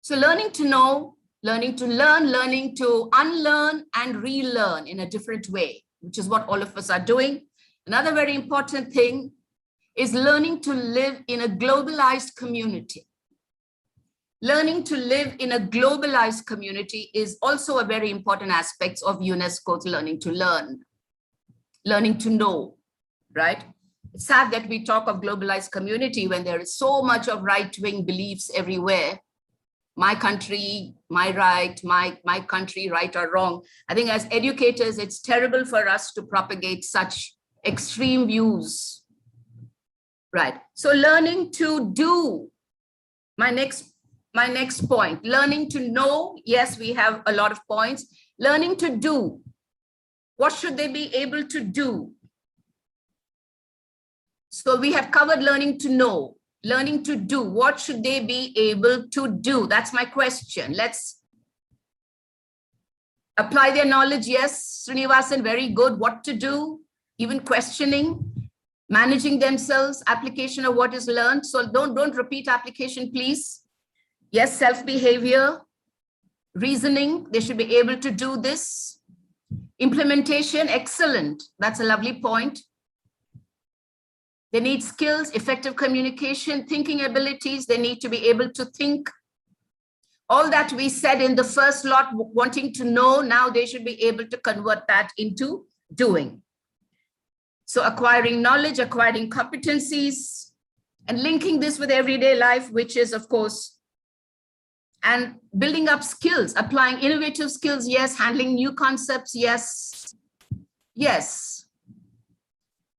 So learning to know, learning to learn, learning to unlearn and relearn in a different way, which is what all of us are doing. Another very important thing is learning to live in a globalized community. Learning to live in a globalized community is also a very important aspect of UNESCO's learning to learn, learning to know, right? It's sad that we talk of globalized community when there is so much of right-wing beliefs everywhere. My country, my right, my country, right or wrong. I think as educators, it's terrible for us to propagate such extreme views, right? So learning to do, my next point, learning to know. Yes, we have a lot of points. Learning to do. What should they be able to do? So we have covered learning to know, learning to do. What should they be able to do? That's my question. Let's apply their knowledge. Yes, Srinivasan, very good. What to do, even questioning, managing themselves, application of what is learned. So don't repeat application, please. Yes, self-behavior, reasoning, they should be able to do this. Implementation, excellent. That's a lovely point. They need skills, effective communication, thinking abilities. They need to be able to think. All that we said in the first lot, wanting to know, now they should be able to convert that into doing. So acquiring knowledge, acquiring competencies, and linking this with everyday life, which is, of course, and building up skills, applying innovative skills, yes, handling new concepts, yes, yes.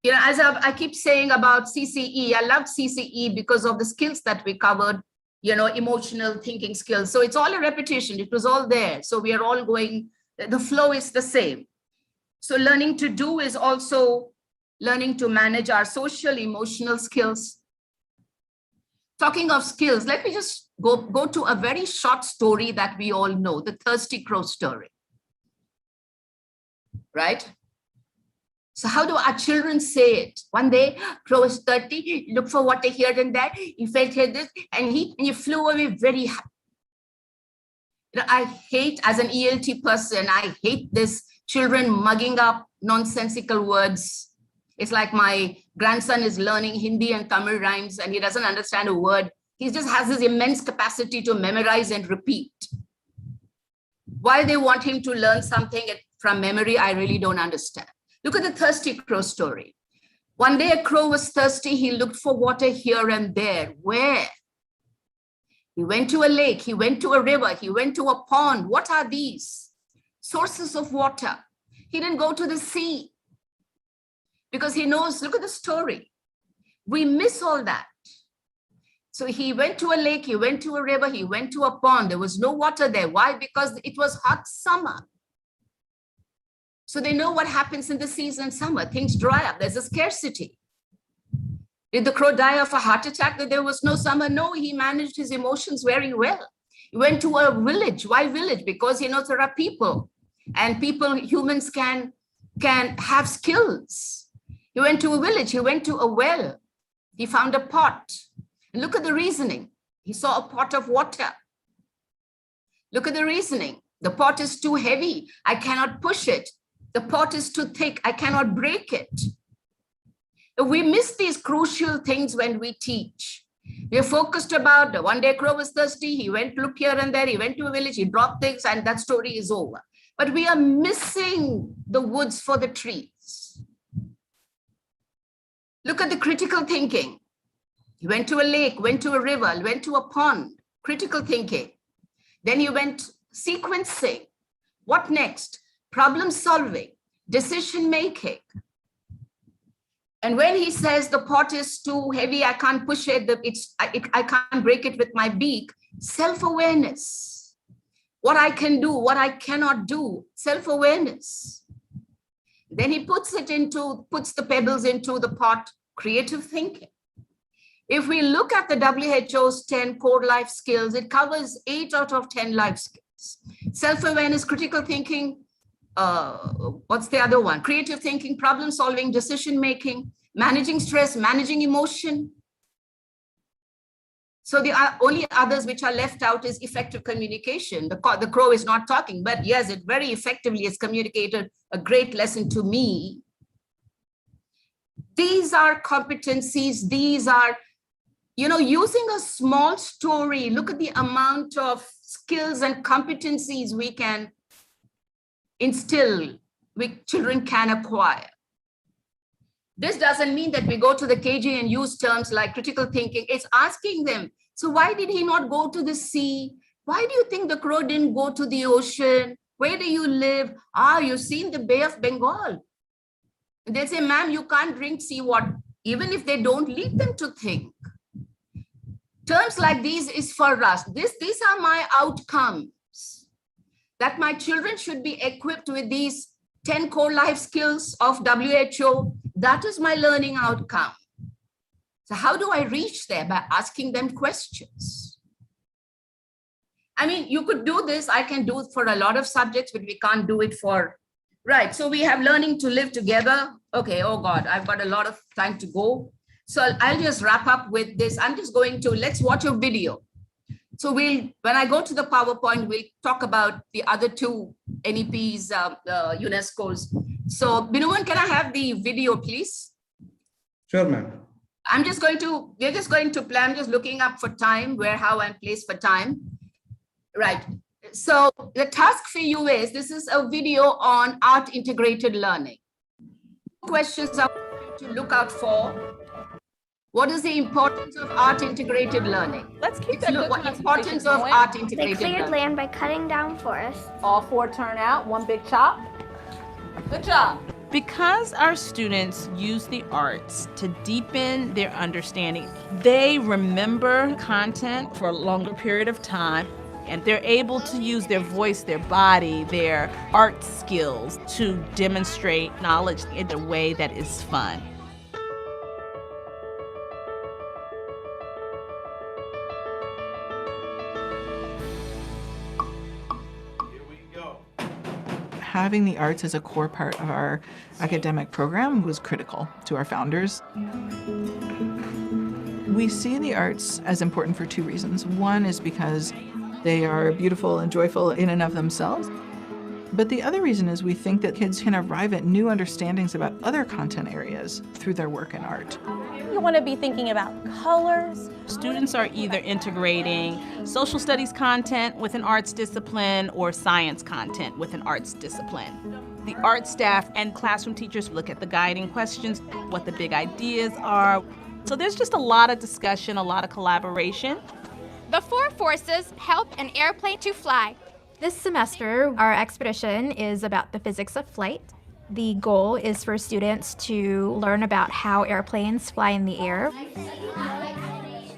You know, as I keep saying about CCE, I loved CCE because of the skills that we covered, you know, emotional thinking skills. So it's all a repetition. It was all there. So we are all going, the flow is the same. So learning to do is also learning to manage our social, emotional skills. Talking of skills, let me just go to a very short story that we all know, the thirsty crow story, right? So how do our children say it? One day, crow was thirsty, looked for water here and there, he felt here this, and he flew away very happy. You know, I hate, as an ELT person, I hate this children mugging up nonsensical words. It's like my grandson is learning Hindi and Tamil rhymes and he doesn't understand a word. He just has this immense capacity to memorize and repeat. Why they want him to learn something from memory, I really don't understand. Look at the thirsty crow story. One day a crow was thirsty. He looked for water here and there. Where? He went to a lake. He went to a river. He went to a pond. What are these? Sources of water. He didn't go to the sea because he knows, look at the story. We miss all that. So he went to a lake. He went to a river. He went to a pond. There was no water there. Why? Because it was hot summer. So they know what happens in the season summer. Things dry up. There's a scarcity. Did the crow die of a heart attack that there was no summer? No, he managed his emotions very well. He went to a village. Why village? Because he knows there are people, and people, humans can have skills. He went to a village. He went to a well. He found a pot. And look at the reasoning. He saw a pot of water. Look at the reasoning. The pot is too heavy. I cannot push it. The pot is too thick. I cannot break it. We miss these crucial things when we teach. We are focused about one day crow was thirsty. He went, look here and there. He went to a village. He dropped things and that story is over. But we are missing the woods for the trees. Look at the critical thinking. He went to a lake, went to a river, went to a pond. Critical thinking. Then he went sequencing. What next? Problem solving, decision making. And when he says the pot is too heavy, I can't push it, I can't break it with my beak, self-awareness. What I can do, what I cannot do, self-awareness. Then he puts the pebbles into the pot, creative thinking. If we look at the WHO's 10 core life skills, it covers 8 out of 10 life skills. Self-awareness, critical thinking, what's the other one? Creative thinking, problem solving, decision making, managing stress, managing emotion. So the only others which are left out is effective communication. The crow is not talking, but yes, it very effectively has communicated a great lesson to me. These are competencies. These are, you know, using a small story. Look at the amount of skills and competencies we can instill, children can acquire. This doesn't mean that we go to the KG and use terms like critical thinking. It's asking them, so why did he not go to the sea? Why do you think the crow didn't go to the ocean? Where do you live? You've seen the Bay of Bengal. And they say, ma'am, you can't drink seawater. Even if they don't, lead them to think. Terms like these is for us. These are my outcomes. That my children should be equipped with these 10 core life skills of WHO. That is my learning outcome. So how do I reach there? By asking them questions. I mean, you could do this. I can do it for a lot of subjects, but we can't do it for, right. So we have learning to live together. Okay, oh God, I've got a lot of time to go. So I'll just wrap up with this. I'm just going to, let's watch a video. So when I go to the PowerPoint, we'll talk about the other two NEPs, UNESCO's. So Binowan, can I have the video, please? Sure, ma'am. we're just going to play. I'm just looking up for time, where, how, and place for time. Right. So the task for you is, this is a video on art integrated learning. Questions I want you to look out for. What is the importance of art integrated learning? Let's keep that good What importance concentration of going. art They integrated cleared learning? land by cutting down forests. All 4 turn out, 1 big chop. Good job. Because our students use the arts to deepen their understanding, they remember content for a longer period of time, and they're able to use their voice, their body, their art skills to demonstrate knowledge in a way that is fun. Having the arts as a core part of our academic program was critical to our founders. We see the arts as important for 2 reasons. One is because they are beautiful and joyful in and of themselves. But the other reason is we think that kids can arrive at new understandings about other content areas through their work in art. You want to be thinking about colors. Students are either integrating social studies content with an arts discipline or science content with an arts discipline. The art staff and classroom teachers look at the guiding questions, what the big ideas are. So there's just a lot of discussion, a lot of collaboration. The 4 forces help an airplane to fly. This semester, our expedition is about the physics of flight. The goal is for students to learn about how airplanes fly in the air.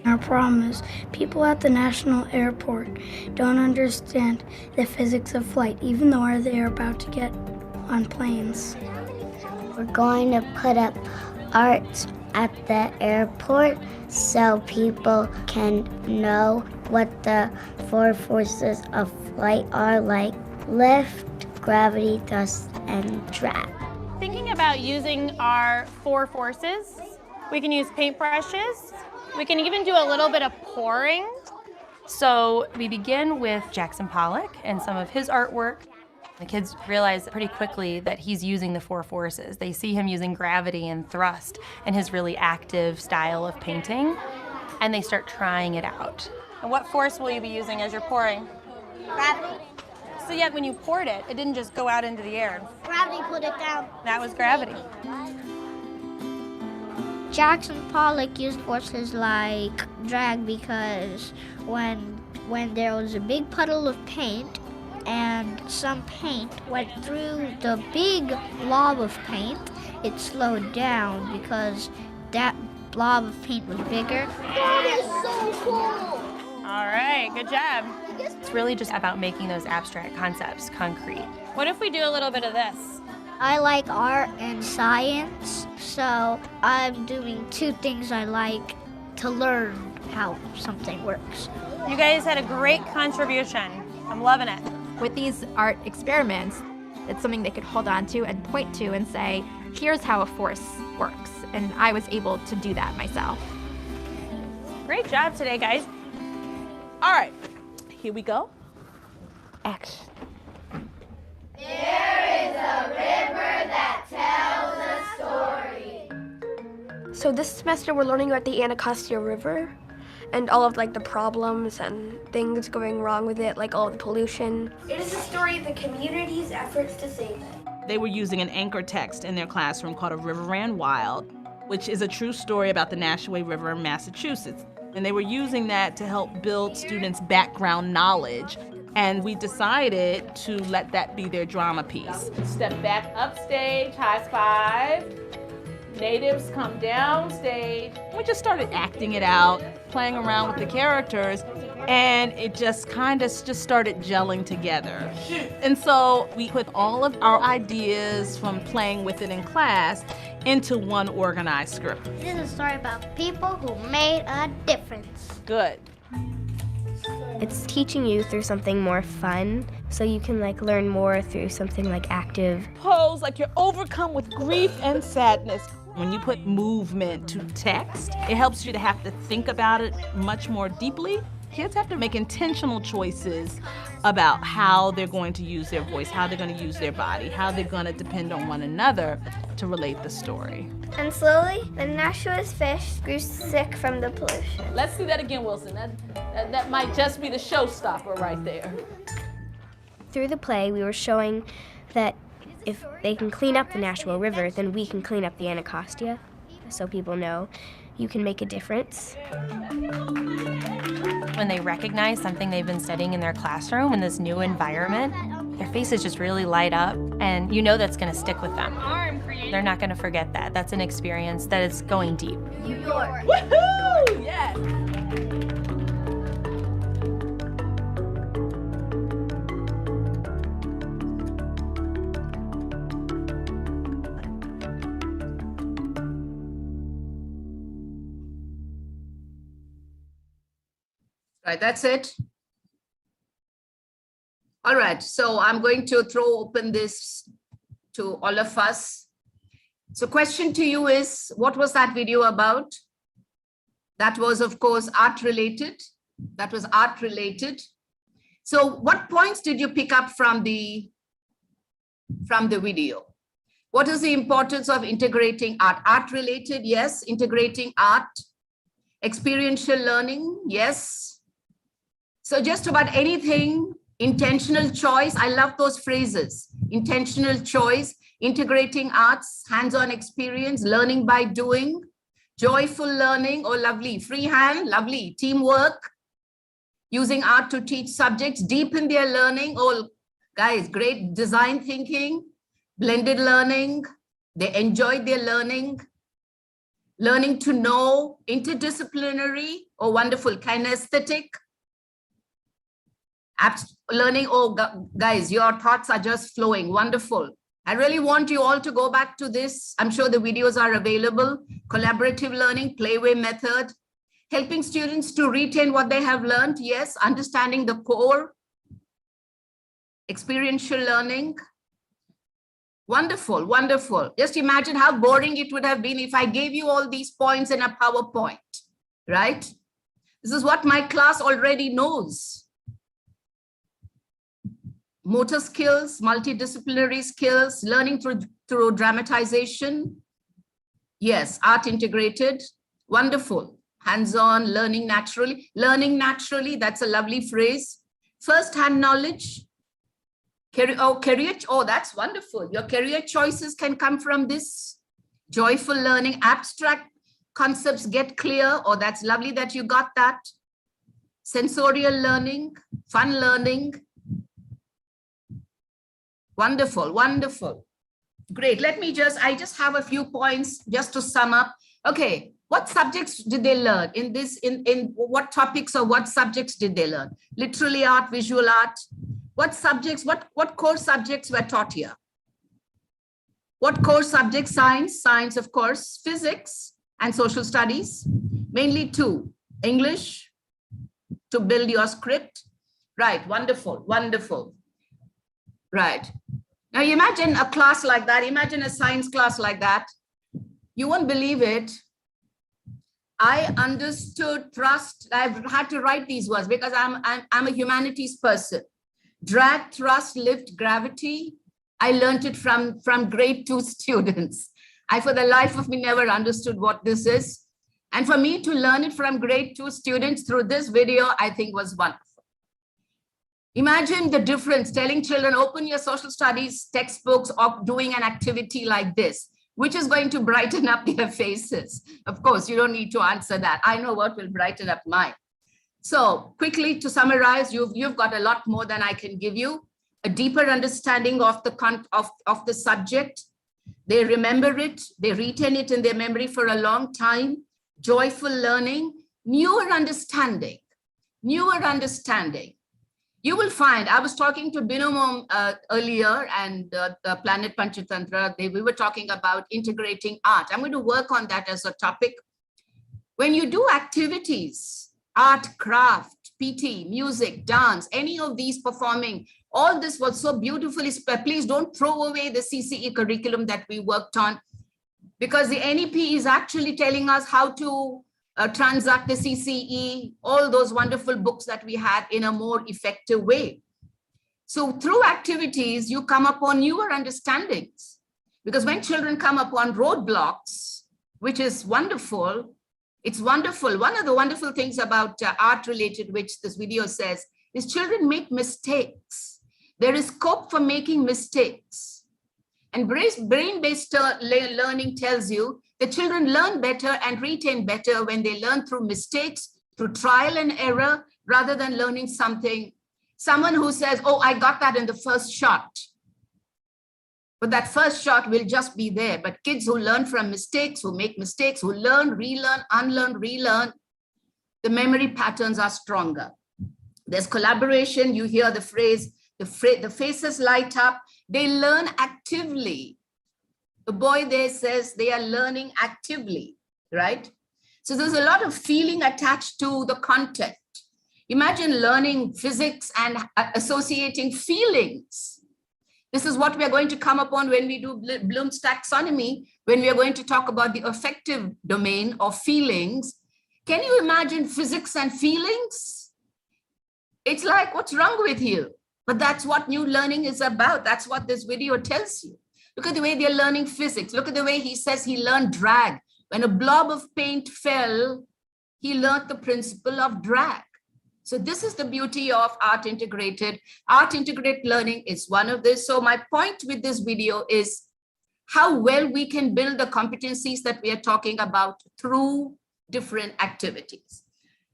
Our problem is people at the National Airport don't understand the physics of flight, even though they are about to get on planes. We're going to put up art at the airport so people can know what the 4 forces of flight are, like lift, gravity, thrust, and drag. Thinking about using our 4 forces, we can use paintbrushes. We can even do a little bit of pouring. So we begin with Jackson Pollock and some of his artwork. The kids realize pretty quickly that he's using the 4 forces. They see him using gravity and thrust in his really active style of painting, and they start trying it out. And what force will you be using as you're pouring? Gravity. So yet when you poured it, it didn't just go out into the air. Gravity put it down. That was gravity. Jackson Pollock used forces like drag because when there was a big puddle of paint and some paint went through the big blob of paint, it slowed down because that blob of paint was bigger. That is so cool! All right, good job. It's really just about making those abstract concepts concrete. What if we do a little bit of this? I like art and science, so I'm doing 2 things I like to learn how something works. You guys had a great contribution. I'm loving it. With these art experiments, it's something they could hold on to and point to and say, here's how a force works. And I was able to do that myself. Great job today, guys. All right, here we go. Action. So this semester we're learning about the Anacostia River and all of like the problems and things going wrong with it, like all of the pollution. It is a story of the community's efforts to save it. They were using an anchor text in their classroom called A River Ran Wild, which is a true story about the Nashaway River in Massachusetts. And they were using that to help build students' background knowledge. And we decided to let that be their drama piece. Step back upstage, high 5. Natives come down stage. We just started acting it out, playing around with the characters, and it just kind of just started gelling together. And so we put all of our ideas from playing with it in class into one organized script. This is a story about people who made a difference. Good. It's teaching you through something more fun, so you can like learn more through something like active. Pose like you're overcome with grief and sadness. When you put movement to text, it helps you to have to think about it much more deeply. Kids have to make intentional choices about how they're going to use their voice, how they're going to use their body, how they're going to depend on one another to relate the story. And slowly, the naturalist fish grew sick from the pollution. Let's see that again, Wilson. That might just be the showstopper right there. Through the play, we were showing that if they can clean up the Nashua River, then we can clean up the Anacostia, so people know you can make a difference. When they recognize something they've been studying in their classroom in this new environment, their faces just really light up, and you know that's going to stick with them. They're not going to forget that. That's an experience that is going deep. New York. Woohoo! Yes! Right, that's it. All right, so I'm going to throw open this to all of us. So question to you is, what was that video about? That was, of course, art related. That was art related. So what points did you pick up from the video? What is the importance of integrating art? Art related, yes. Integrating art. Experiential learning, yes. So just about anything, intentional choice. I love those phrases. Intentional choice, integrating arts, hands-on experience, learning by doing, joyful learning, oh lovely, freehand, lovely, teamwork, using art to teach subjects, deepen their learning, oh guys, great design thinking, blended learning, they enjoyed their learning, learning to know, interdisciplinary, oh wonderful, kinesthetic, learning, oh guys, your thoughts are just flowing, wonderful. I really want you all to go back to this. I'm sure the videos are available. Collaborative learning, playway method, helping students to retain what they have learned. Yes, understanding the core, experiential learning. Wonderful, wonderful. Just imagine how boring it would have been if I gave you all these points in a PowerPoint, right? This is what my class already knows. Motor skills, multidisciplinary skills, learning through dramatization. Yes, art integrated, wonderful. Hands-on, learning naturally. Learning naturally, that's a lovely phrase. First-hand knowledge. Career, oh, that's wonderful. Your career choices can come from this. Joyful learning, abstract concepts get clear. Oh, that's lovely that you got that. Sensorial learning, fun learning. Wonderful, wonderful. Great. I just have a few points just to sum up. Okay, what subjects did they learn in this, in what topics or what subjects did they learn? Literary art, visual art. What subjects, what core subjects were taught here? What core subjects? Science, of course, physics and social studies, mainly two, English to build your script. Right, wonderful, wonderful. Right. Now imagine a class like that. Imagine a science class like that. You won't believe it. I understood trust. I've had to write these words because I'm a humanities person. Drag, thrust, lift, gravity. I learned it from grade 2 students. I, for the life of me, never understood what this is. And for me to learn it from grade 2 students through this video, I think was wonderful. Imagine the difference, telling children, open your social studies textbooks or doing an activity like this, which is going to brighten up their faces. Of course, you don't need to answer that. I know what will brighten up mine. So quickly to summarize, you've got a lot more than I can give you. A deeper understanding of the subject. They remember it, they retain it in their memory for a long time. Joyful learning, newer understanding. You will find, I was talking to Binumom earlier and the Planet Panchatantra, we were talking about integrating art. I'm going to work on that as a topic. When you do activities, art, craft, PT, music, dance, any of these performing, all this was so beautifully, please don't throw away the CCE curriculum that we worked on, because the NEP is actually telling us how to transact the CCE, all those wonderful books that we had in a more effective way. So through activities, you come upon newer understandings. Because when children come upon roadblocks, which is wonderful, it's wonderful. One of the wonderful things about art related, which this video says, is children make mistakes. There is scope for making mistakes. And brain-based learning tells you that children learn better and retain better when they learn through mistakes, through trial and error, rather than learning someone who says, oh, I got that in the first shot. But that first shot will just be there. But kids who learn from mistakes, who make mistakes, who learn, relearn, unlearn, relearn, the memory patterns are stronger. There's collaboration. You hear the phrase, the faces light up. They learn actively. The boy there says they are learning actively, right? So there's a lot of feeling attached to the content. Imagine learning physics and associating feelings. This is what we are going to come upon when we do Bloom's taxonomy, when we are going to talk about the affective domain of feelings. Can you imagine physics and feelings? It's like, what's wrong with you? But that's what new learning is about. That's what this video tells you. Look at the way they're learning physics. Look at the way he says he learned drag. When a blob of paint fell, he learned the principle of drag. So this is the beauty of art integrated. Art integrated learning is one of this. So my point with this video is how well we can build the competencies that we are talking about through different activities.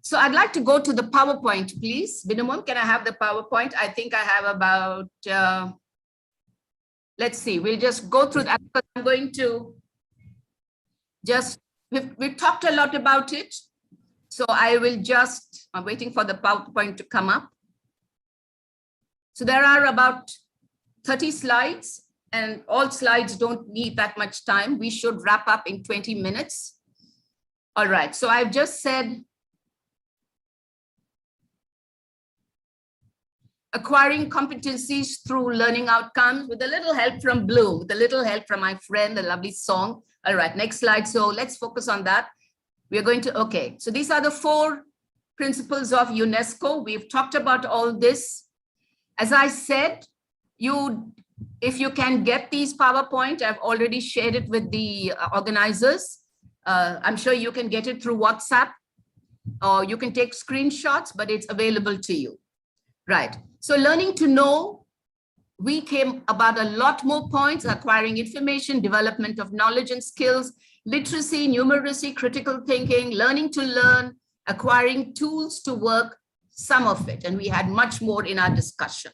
So I'd like to go to the PowerPoint, please. Minimum, can I have the PowerPoint? I think I have about, let's see, we'll just go through that. I'm going to just, we've talked a lot about it. So I will just, I'm waiting for the PowerPoint to come up. So there are about 30 slides and all slides don't need that much time. We should wrap up in 20 minutes. All right, so I've just said, acquiring competencies through learning outcomes with a little help from Bloom, with a little help from my friend, the lovely song. All right, next slide. So let's focus on that. We are going to, okay, so these are the 4 principles of UNESCO. We've talked about all this. As I said, if you can get these PowerPoint, I've already shared it with the organizers. I'm sure you can get it through WhatsApp or you can take screenshots, but it's available to you. Right, so learning to know, we came about a lot more points: acquiring information, development of knowledge and skills, literacy, numeracy, critical thinking, learning to learn, acquiring tools to work, some of it. And we had much more in our discussion.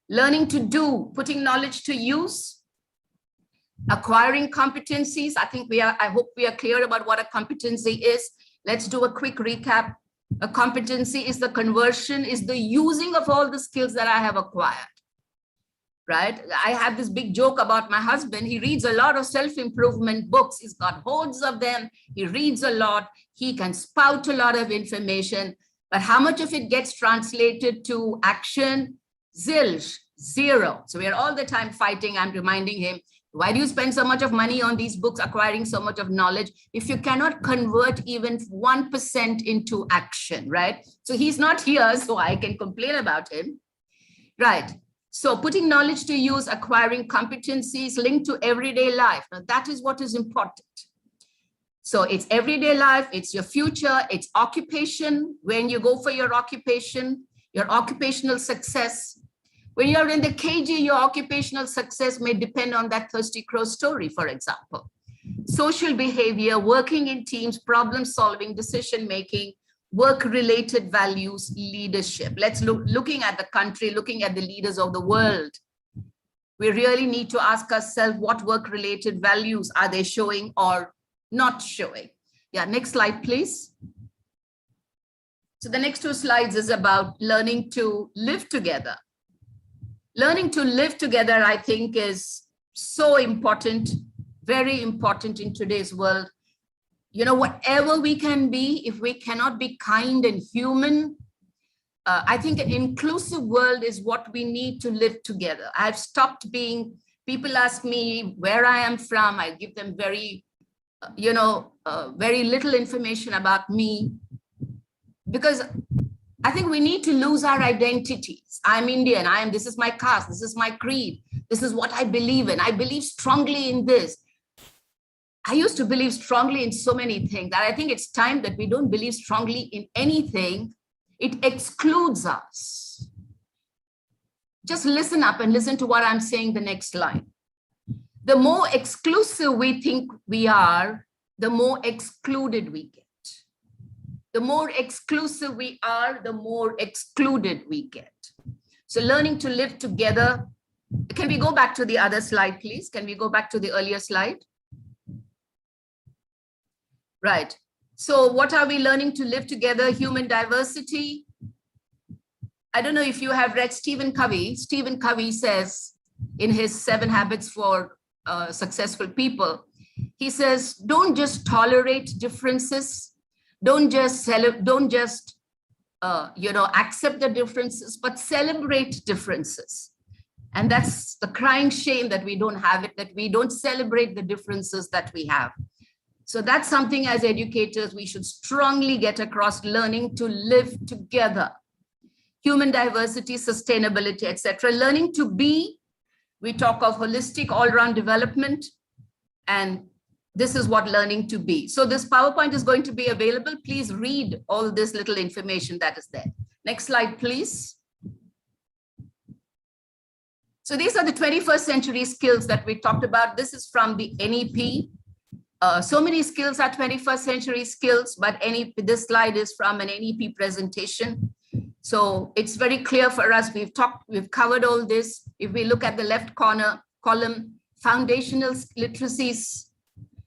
Learning to do, putting knowledge to use, acquiring competencies. I hope we are clear about what a competency is. Let's do a quick recap. A competency is the conversion, is the using of all the skills that I have acquired. Right? I have this big joke about my husband. He reads a lot of self-improvement books. He's got hordes of them. He reads a lot. He can spout a lot of information, but how much of it gets translated to action? Zilch, zero. So we're all the time fighting. I'm reminding him, why do you spend so much of money on these books, acquiring so much of knowledge, if you cannot convert even 1% into action, right? So he's not here, so I can complain about him, right? So putting knowledge to use, acquiring competencies linked to everyday life. Now that is what is important. So it's everyday life, it's your future, it's occupation. When you go for your occupation, your occupational success. When you're in the KG, your occupational success may depend on that thirsty crow story, for example. Social behavior, working in teams, problem solving, decision making, work-related values, leadership. Let's looking at the country, looking at the leaders of the world. We really need to ask ourselves what work-related values are they showing or not showing. Yeah, next slide, please. So the next 2 slides is about learning to live together. Learning to live together, I think, is so important, very important in today's world. You know, whatever we can be, if we cannot be kind and human, I think an inclusive world is what we need to live together. I've stopped being, people ask me where I am from. I give them very, very little information about me, because I think we need to lose our identities. I'm Indian, this is my caste, this is my creed, this is what I believe in. I believe strongly in this. I used to believe strongly in so many things that I think it's time that we don't believe strongly in anything. It excludes us. Just listen up and listen to what I'm saying the next line. The more exclusive we think we are, the more excluded we get. The more exclusive we are, the more excluded we get. So learning to live together. Can we go back to the other slide, please? Can we go back to the earlier slide? Right. So what are we learning to live together? Human diversity. I don't know if you have read Stephen Covey. Stephen Covey says in his 7 Habits for Successful People, he says, don't just tolerate differences. Don't just accept the differences, but celebrate differences. And that's the crying shame that we don't have it, that we don't celebrate the differences that we have. So that's something as educators we should strongly get across, learning to live together. Human diversity, sustainability, etc. Learning to be, we talk of holistic all-round development, and this is what learning to be. So this PowerPoint is going to be available. Please read all this little information that is there. Next slide, please. So these are the 21st century skills that we talked about. This is from the NEP. So many skills are 21st century skills, but this slide is from an NEP presentation. So it's very clear for us. We've covered all this. If we look at the left corner column, foundational literacies,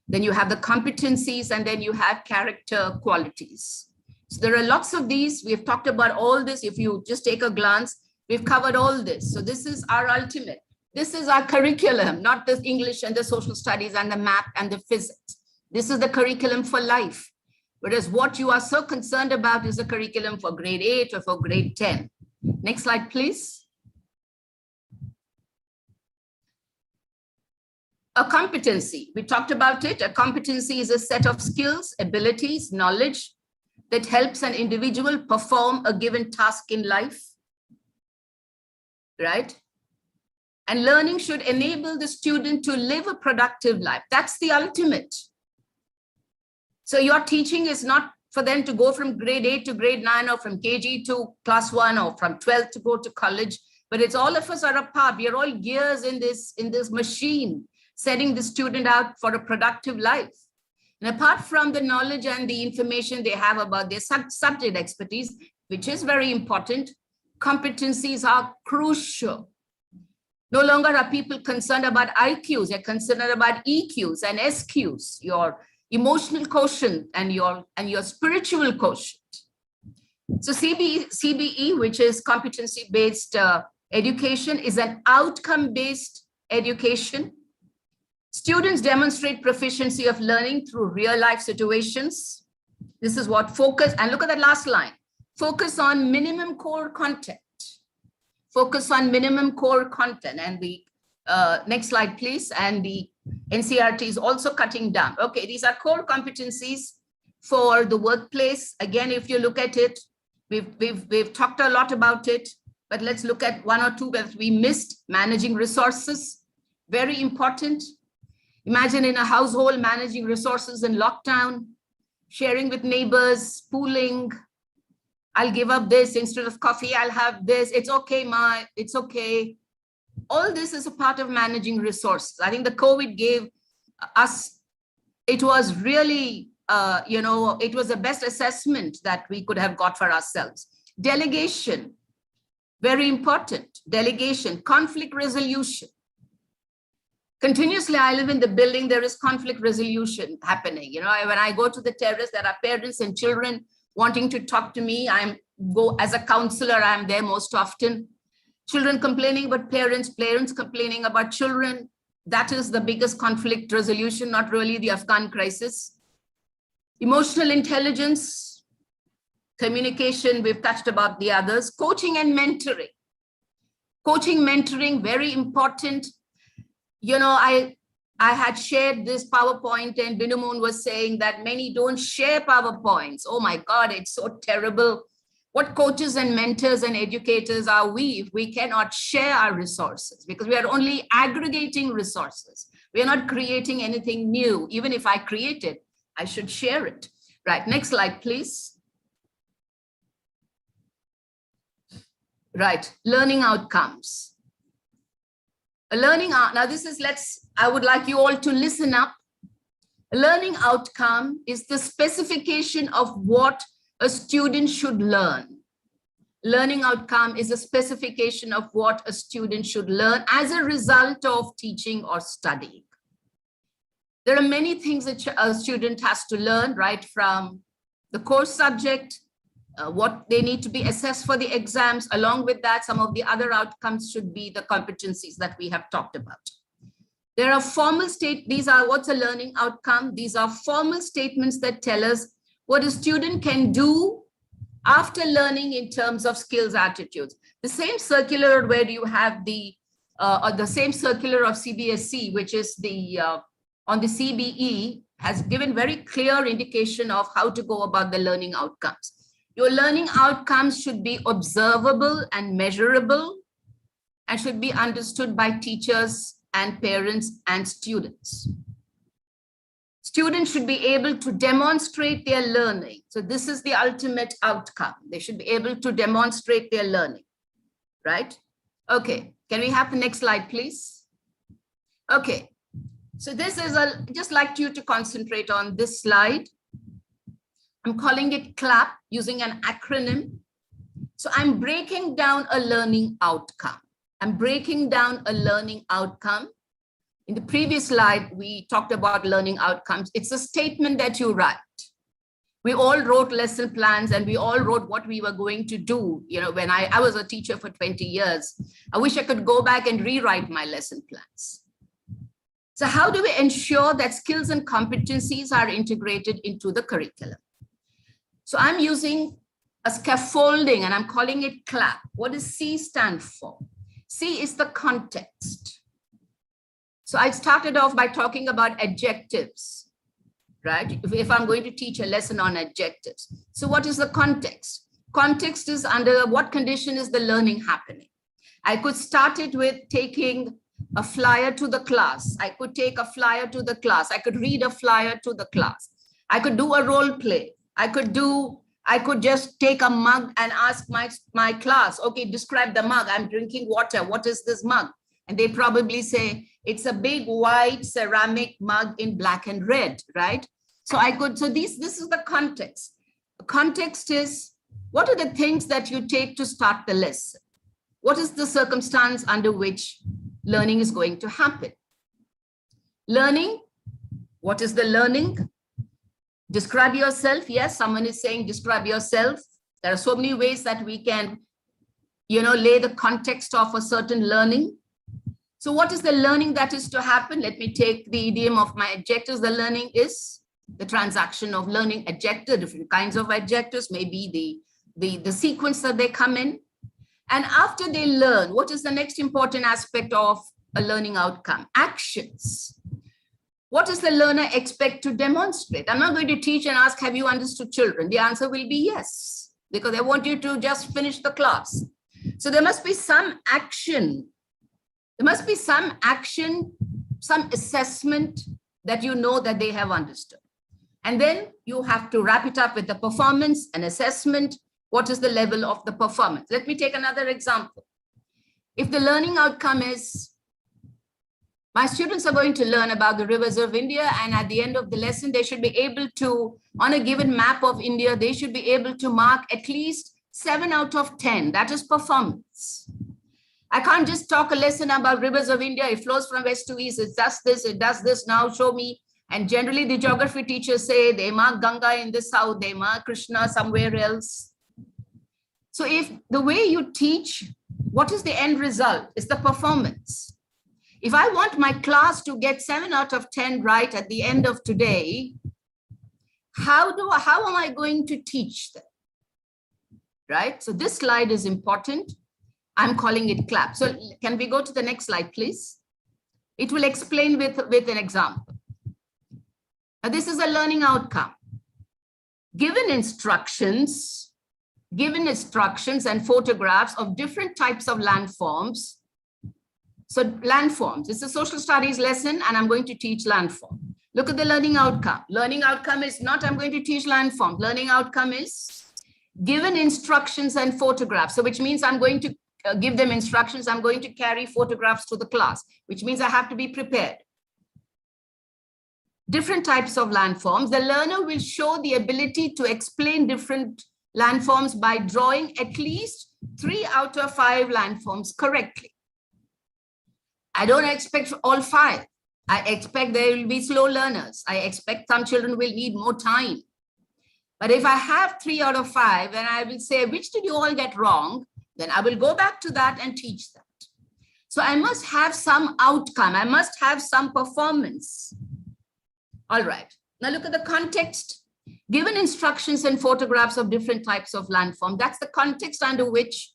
then you have the competencies, and then you have character qualities. So there are lots of these. We've talked about all this. If you just take a glance, we've covered all this. So this is our ultimate. This is our curriculum, not the English and the social studies and the math and the physics. This is the curriculum for life. Whereas what you are so concerned about is the curriculum for grade 8 or for grade 10. Next slide, please. A competency, we talked about it. A competency is a set of skills, abilities, knowledge that helps an individual perform a given task in life, right? And learning should enable the student to live a productive life. That's the ultimate. So your teaching is not for them to go from grade 8 to grade 9 or from KG to class 1 or from 12th to go to college, but it's all of us are a part. We are all gears in this machine, setting the student out for a productive life. And apart from the knowledge and the information they have about their subject expertise, which is very important, competencies are crucial. No longer are people concerned about IQs, they're concerned about EQs and SQs, your emotional quotient and your spiritual quotient. So CBE, which is competency-based education, is an outcome-based education. Students demonstrate proficiency of learning through real-life situations. This is what focus, and look at that last line, focus on minimum core content. Focus on minimum core content. And the next slide, please. And the NCERT is also cutting down. Okay, these are core competencies for the workplace. Again, if you look at it, we've talked a lot about it, but let's look at 1 or 2 that we missed. Managing resources, very important. Imagine in a household managing resources in lockdown, sharing with neighbors, pooling. I'll give up this instead of coffee, I'll have this. It's okay, Ma, it's okay. All this is a part of managing resources. I think the COVID gave us, it was really, it was the best assessment that we could have got for ourselves. Delegation, very important. Delegation, conflict resolution. Continuously, I live in the building, there is conflict resolution happening. When I go to the terrace, there are parents and children wanting to talk to me. As a counselor, I'm there most often. Children complaining about parents, parents complaining about children. That is the biggest conflict resolution, not really the Afghan crisis. Emotional intelligence, communication, we've touched about the others. Coaching and mentoring. Coaching, mentoring, very important. I had shared this PowerPoint and Binomoon was saying that many don't share PowerPoints. Oh my God, it's so terrible. What coaches and mentors and educators are we if we cannot share our resources? Because we are only aggregating resources. We are not creating anything new. Even if I create it, I should share it. Right, next slide, please. Right, learning outcomes. Now this is, I would like you all to listen up. A learning outcome is the specification of what a student should learn. Learning outcome is a specification of what a student should learn as a result of teaching or studying. There are many things that a student has to learn, right from the course subject, what they need to be assessed for the exams. Along with that, some of the other outcomes should be the competencies that we have talked about. There are formal these are what's a learning outcome. These are formal statements that tell us what a student can do after learning in terms of skills, attitudes. The same circular where you have the same circular of CBSE, which is on the CBE, has given very clear indication of how to go about the learning outcomes. Your learning outcomes should be observable and measurable and should be understood by teachers and parents and students. Students should be able to demonstrate their learning. So this is the ultimate outcome. They should be able to demonstrate their learning, right? Okay, can we have the next slide, please? Okay, so this is just like you to concentrate on this slide. I'm calling it CLAP using an acronym. So I'm breaking down a learning outcome. I'm breaking down a learning outcome. In the previous slide, we talked about learning outcomes. It's a statement that you write. We all wrote lesson plans and we all wrote what we were going to do. You know, when I was a teacher for 20 years, I wish I could go back and rewrite my lesson plans. So how do we ensure that skills and competencies are integrated into the curriculum? So I'm using a scaffolding and I'm calling it CLAP. What does C stand for? C is the context. So I started off by talking about adjectives, right? If I'm going to teach a lesson on adjectives. So what is the context? Context is under what condition is the learning happening? I could start it with taking a flyer to the class. I could take a flyer to the class. I could read a flyer to the class. I could do a role play. I could just take a mug and ask my class, okay, describe the mug. I'm drinking water. What is this mug? And they probably say, it's a big white ceramic mug in black and red, right? So this is the context. The context is, what are the things that you take to start the lesson? What is the circumstance under which learning is going to happen? Learning, what is the learning? Describe yourself. Yes, someone is saying describe yourself. There are so many ways that we can, lay the context of a certain learning. So what is the learning that is to happen? Let me take the idiom of my adjectives. The learning is the transaction of learning adjective, different kinds of adjectives, maybe the sequence that they come in. And after they learn, what is the next important aspect of a learning outcome? Actions. What does the learner expect to demonstrate? I'm not going to teach and ask, have you understood children? The answer will be yes, because I want you to just finish the class. So there must be some action. There must be some action, some assessment that you know that they have understood. And then you have to wrap it up with the performance and assessment. What is the level of the performance? Let me take another example. If the learning outcome is, my students are going to learn about the rivers of India, and at the end of the lesson, they should be able to, on a given map of India, they should be able to mark at least 7 out of 10. That is performance. I can't just talk a lesson about rivers of India. It flows from west to east. It does this. It does this. Now show me. And generally, the geography teachers say they mark Ganga in the south. They mark Krishna somewhere else. So if the way you teach, what is the end result? It's the performance. If I want my class to get 7 out of 10 right at the end of today, how am I going to teach them? Right? So this slide is important. I'm calling it CLAP. So can we go to the next slide, please? It will explain with an example. Now, this is a learning outcome. Given instructions, given instructions and photographs of different types of landforms. So landforms, it's a social studies lesson and I'm going to teach landform. Look at the learning outcome. Learning outcome is not I'm going to teach landform. Learning outcome is given instructions and photographs. So which means I'm going to give them instructions. I'm going to carry photographs to the class, which means I have to be prepared. Different types of landforms. The learner will show the ability to explain different landforms by drawing at least 3 out of 5 landforms correctly. I don't expect all 5. I expect there will be slow learners. I expect some children will need more time. But if I have 3 out of 5 and I will say, which did you all get wrong? Then I will go back to that and teach that. So I must have some outcome. I must have some performance. All right. Now look at the context. Given instructions and photographs of different types of landform, that's the context under which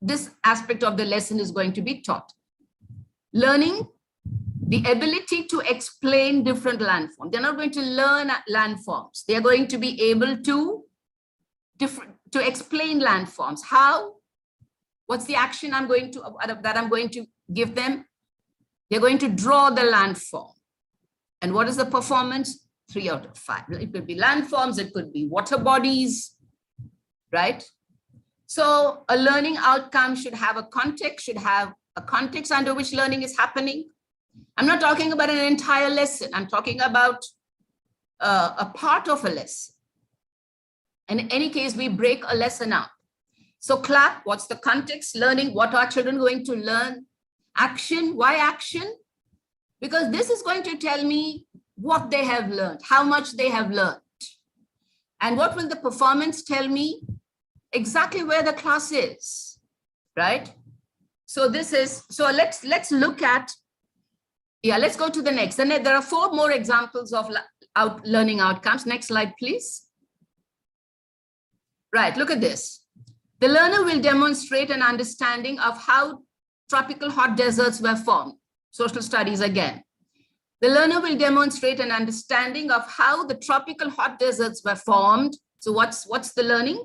this aspect of the lesson is going to be taught. Learning the ability to explain different landforms. They're not going to learn landforms. They're going to be able to explain landforms. How? What's the action I'm going to give them? They're going to draw the landform. And what is the performance? 3 out of 5. It could be landforms, it could be water bodies, right? So a learning outcome should have a context under which learning is happening. I'm not talking about an entire lesson. I'm talking about a part of a lesson. And in any case, we break a lesson up. So clap, what's the context? Learning, what are children going to learn? Action, why action? Because this is going to tell me what they have learned, how much they have learned. And what will the performance tell me? Exactly where the class is, right? So let's look at, let's go to the next. And there are 4 more examples of learning outcomes. Next slide, please. Right, look at this. The learner will demonstrate an understanding of how tropical hot deserts were formed. Social studies again. The learner will demonstrate an understanding of how the tropical hot deserts were formed. So what's the learning?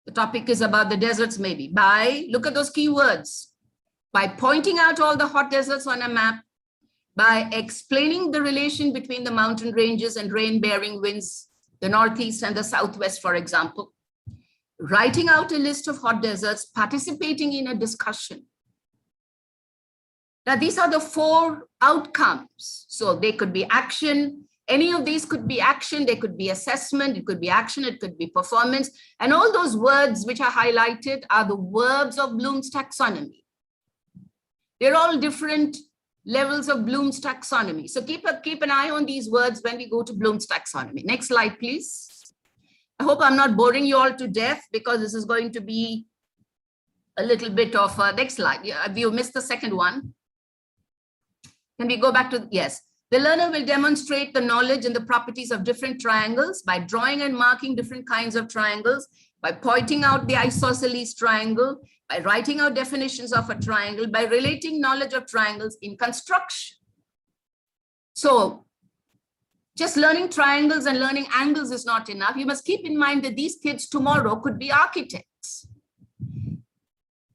The topic is about the deserts maybe. Look at those keywords. By pointing out all the hot deserts on a map, by explaining the relation between the mountain ranges and rain-bearing winds, the northeast and the southwest, for example, writing out a list of hot deserts, participating in a discussion. Now, these are the 4 outcomes. So they could be action. Any of these could be action. They could be assessment. It could be action. It could be performance. And all those words which are highlighted are the verbs of Bloom's taxonomy. They're all different levels of Bloom's taxonomy. So keep an eye on these words when we go to Bloom's taxonomy. Next slide, please. I hope I'm not boring you all to death because this is going to be a little bit of next slide. Yeah, you missed the second one. Can we go back to, yes. The learner will demonstrate the knowledge and the properties of different triangles by drawing and marking different kinds of triangles, by pointing out the isosceles triangle, by writing out definitions of a triangle, by relating knowledge of triangles in construction. So just learning triangles and learning angles is not enough. You must keep in mind that these kids tomorrow could be architects.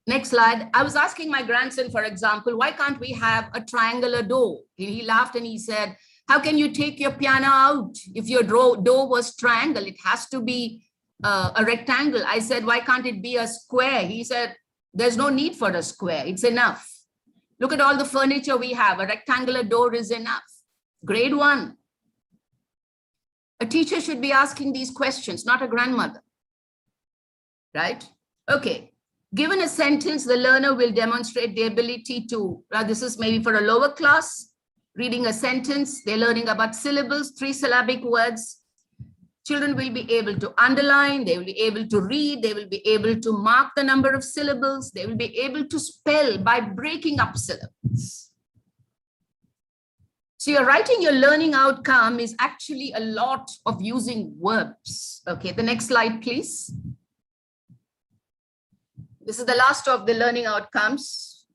Next slide. I was asking my grandson, for example, why can't we have a triangular door? He laughed and he said, how can you take your piano out? If your door was triangle, it has to be a rectangle. I said, why can't it be a square? He said, there's no need for a square. It's enough. Look at all the furniture we have. A rectangular door is enough. Grade 1. A teacher should be asking these questions, not a grandmother. Right? Okay. Given a sentence, the learner will demonstrate the ability to, this is maybe for a lower class, reading a sentence, they're learning about syllables, 3-syllabic words. Children will be able to underline, they will be able to read, they will be able to mark the number of syllables, they will be able to spell by breaking up syllables. So you're writing your learning outcome is actually a lot of using verbs. Okay, the next slide, please. This is the last of the learning outcomes.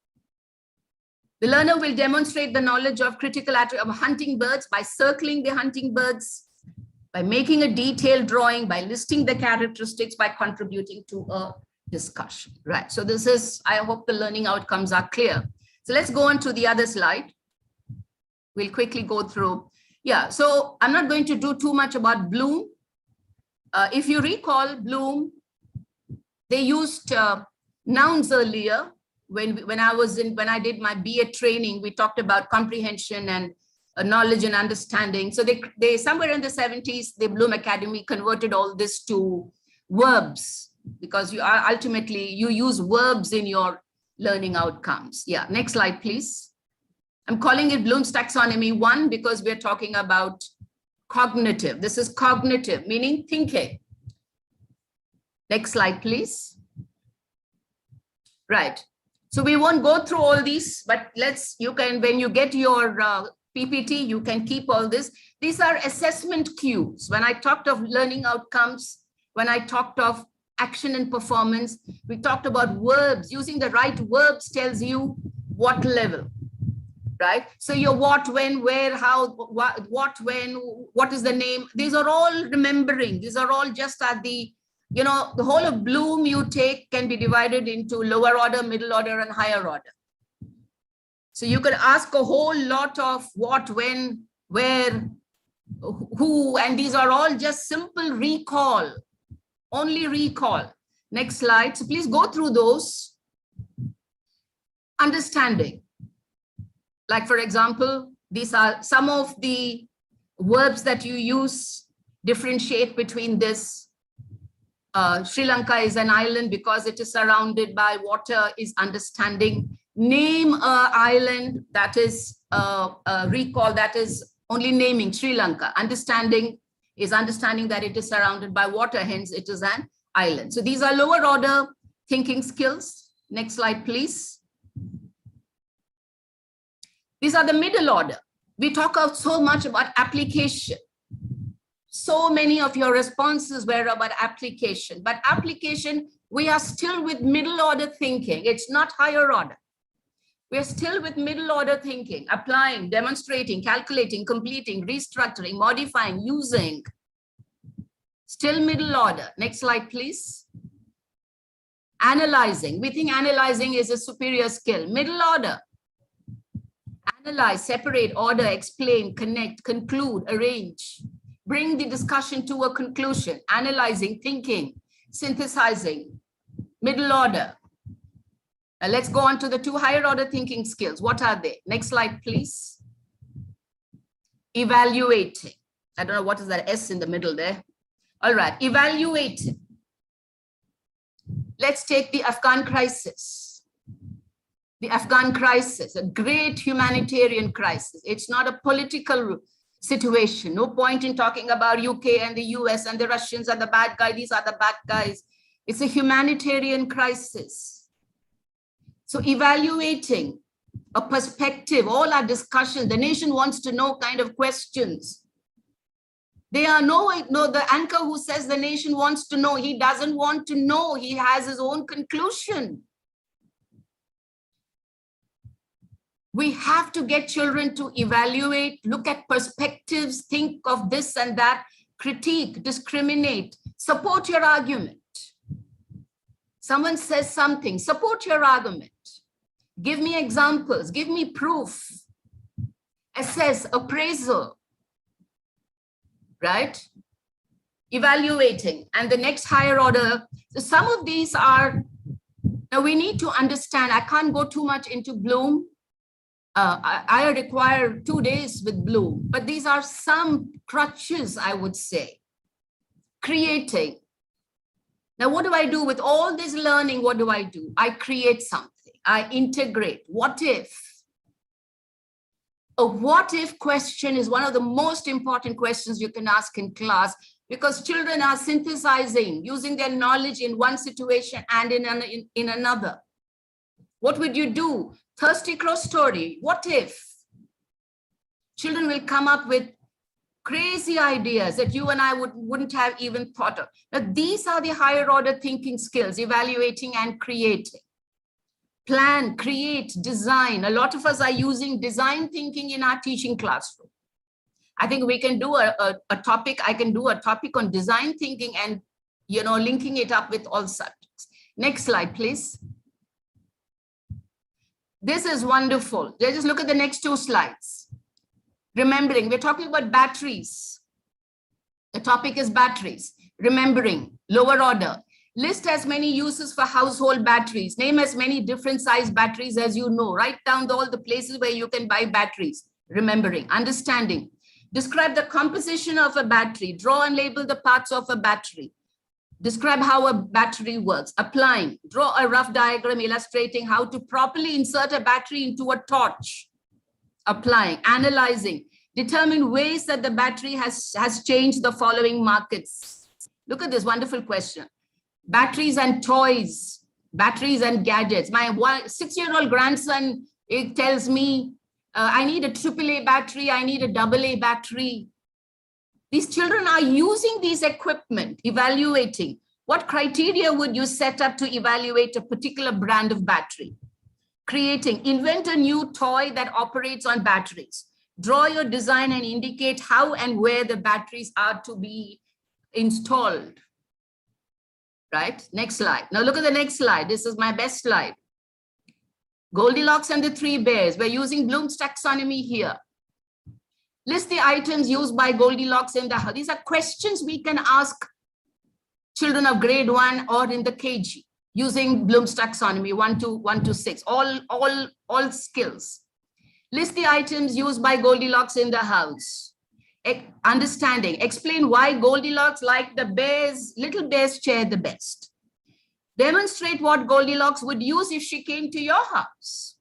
The learner will demonstrate the knowledge of critical attributes of hunting birds by circling the hunting birds, by making a detailed drawing, by listing the characteristics, by contributing to a discussion, right? So this is, I hope the learning outcomes are clear. So let's go on to the other slide. We'll quickly go through. Yeah, so I'm not going to do too much about Bloom. If you recall, Bloom, they used nouns earlier. When I did my BA training, we talked about comprehension and knowledge and understanding. So they somewhere in the 70s, the Bloom Academy converted all this to verbs, because you are ultimately, you use verbs in your learning outcomes. Yeah, next slide, please. I'm calling it Bloom's Taxonomy 1 because we're talking about cognitive. This is cognitive, meaning thinking. Next slide, please. Right. So we won't go through all these, but when you get your PPT, you can keep all this. These are assessment cues. When I talked of learning outcomes, when I talked of action and performance, we talked about verbs. Using the right verbs tells you what level, right? So your what, when, where, how, what, when, what is the name? These are all remembering. These are all just at the, the whole of Bloom you take can be divided into lower order, middle order, and higher order. So you could ask a whole lot of what, when, where, who, and these are all just simple recall, only recall. Next slide. So please go through those. Understanding. Like, for example, these are some of the verbs that you use, differentiate between this. Sri Lanka is an island because it is surrounded by water, is understanding. Name an island, that is recall, that is only naming Sri Lanka. Understanding is understanding that it is surrounded by water, hence it is an island. So these are lower order thinking skills. Next slide, please. These are the middle order. We talk so much about application. So many of your responses were about application, but application, we are still with middle order thinking. It's not higher order. We're still with middle order thinking, applying, demonstrating, calculating, completing, restructuring, modifying, using. Still middle order. Next slide, please. Analyzing. We think analyzing is a superior skill. Middle order. Analyze, separate, order, explain, connect, conclude, arrange. Bring the discussion to a conclusion. Analyzing, thinking, synthesizing. Middle order. Let's go on to the two higher order thinking skills. What are they? Next slide, please. Evaluating. I don't know what is that S in the middle there. All right, evaluating. Let's take the Afghan crisis. The Afghan crisis, a great humanitarian crisis. It's not a political situation. No point in talking about UK and the US and the Russians are the bad guy. These are the bad guys. It's a humanitarian crisis. So evaluating a perspective, all our discussion, the nation wants to know kind of questions. They are the anchor who says the nation wants to know, he doesn't want to know, he has his own conclusion. We have to get children to evaluate, look at perspectives, think of this and that, critique, discriminate, support your argument. Someone says something, support your argument. Give me examples, give me proof, assess, appraisal, right? Evaluating. And the next higher order, so some of these are, now we need to understand, I can't go too much into Bloom. I require 2 days with Bloom, but these are some crutches, I would say. Creating. Now, what do I do with all this learning? What do? I create something. I integrate. What if? A what if question is one of the most important questions you can ask in class, because children are synthesizing, using their knowledge in one situation and in another. What would you do? Thirsty cross story. What if? Children will come up with crazy ideas that you and I wouldn't have even thought of. Now, these are the higher order thinking skills, evaluating and creating. Plan, create, design. A lot of us are using design thinking in our teaching classroom. I think we can do a topic. I can do a topic on design thinking and, linking it up with all subjects. Next slide, please. This is wonderful. Just look at the next 2 slides. Remembering, we're talking about batteries. The topic is batteries. Remembering, lower order. List as many uses for household batteries. Name as many different size batteries as you know. Write down all the places where you can buy batteries. Remembering, understanding. Describe the composition of a battery. Draw and label the parts of a battery. Describe how a battery works. Applying. Draw a rough diagram illustrating how to properly insert a battery into a torch. Applying. Analyzing. Determine ways that the battery has changed the following markets. Look at this wonderful question. Batteries and toys. Batteries and gadgets. My 6-year-old grandson, it tells me, I need a AAA battery. I need a AA battery. These children are using these equipment, evaluating. What criteria would you set up to evaluate a particular brand of battery? Creating, invent a new toy that operates on batteries. Draw your design and indicate how and where the batteries are to be installed. Right? Next slide. Now look at the next slide. This is my best slide. Goldilocks and the 3 bears. We're using Bloom's taxonomy here. List the items used by Goldilocks in the house. These are questions we can ask children of grade 1 or in the KG using Bloom's taxonomy 1 to 6. All skills. List the items used by Goldilocks in the house. Understanding. Explain why Goldilocks liked the little bear's chair the best. Demonstrate what Goldilocks would use if she came to your house.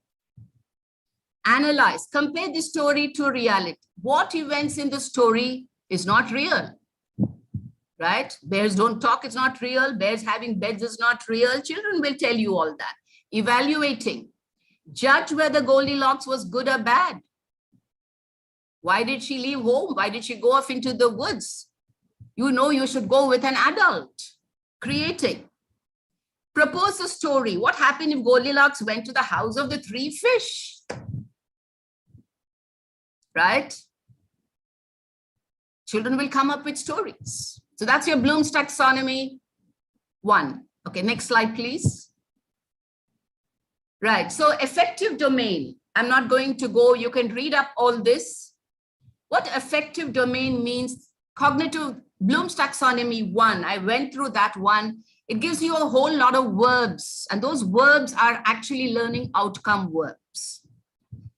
Analyze. Compare the story to reality. What events in the story is not real? Right? Bears don't talk, it's not real. Bears having beds is not real. Children will tell you all that. Evaluating. Judge whether Goldilocks was good or bad. Why did she leave home? Why did she go off into the woods? You should go with an adult. Creating. Propose a story. What happened if Goldilocks went to the house of the 3 fish? Right? Children will come up with stories. So that's your Bloom's taxonomy 1. Okay, next slide, please. Right, so effective domain. I'm not going to go, you can read up all this. What effective domain means, cognitive, Bloom's taxonomy 1, I went through that one. It gives you a whole lot of verbs, and those verbs are actually learning outcome verbs.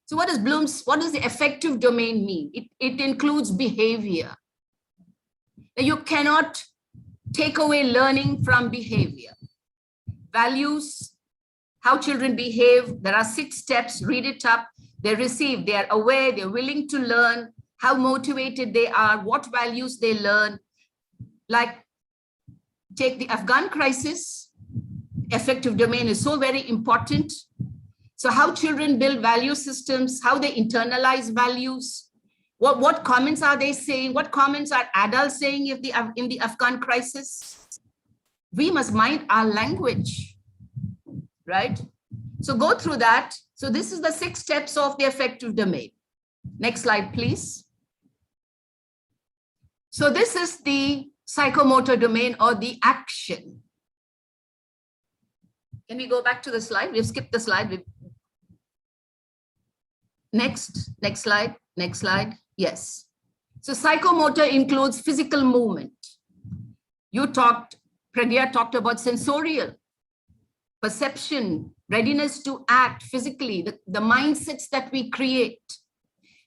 So what does the effective domain mean? It includes behavior. You cannot take away learning from behavior. Values, how children behave. There are 6 steps, read it up. They receive, they are aware, they're willing to learn, how motivated they are, what values they learn. Like, take the Afghan crisis. Effective domain is so very important. So how children build value systems, how they internalize values, what comments are they saying, what comments are adults saying in the Afghan crisis. We must mind our language, right? So go through that. So this is the 6 steps of the effective domain. Next slide, please. So this is the psychomotor domain or the action. Can we go back to the slide? We've skipped the slide. Next slide, next slide. Yes. So psychomotor includes physical movement. Pragya talked about sensorial, perception, readiness to act physically, the mindsets that we create.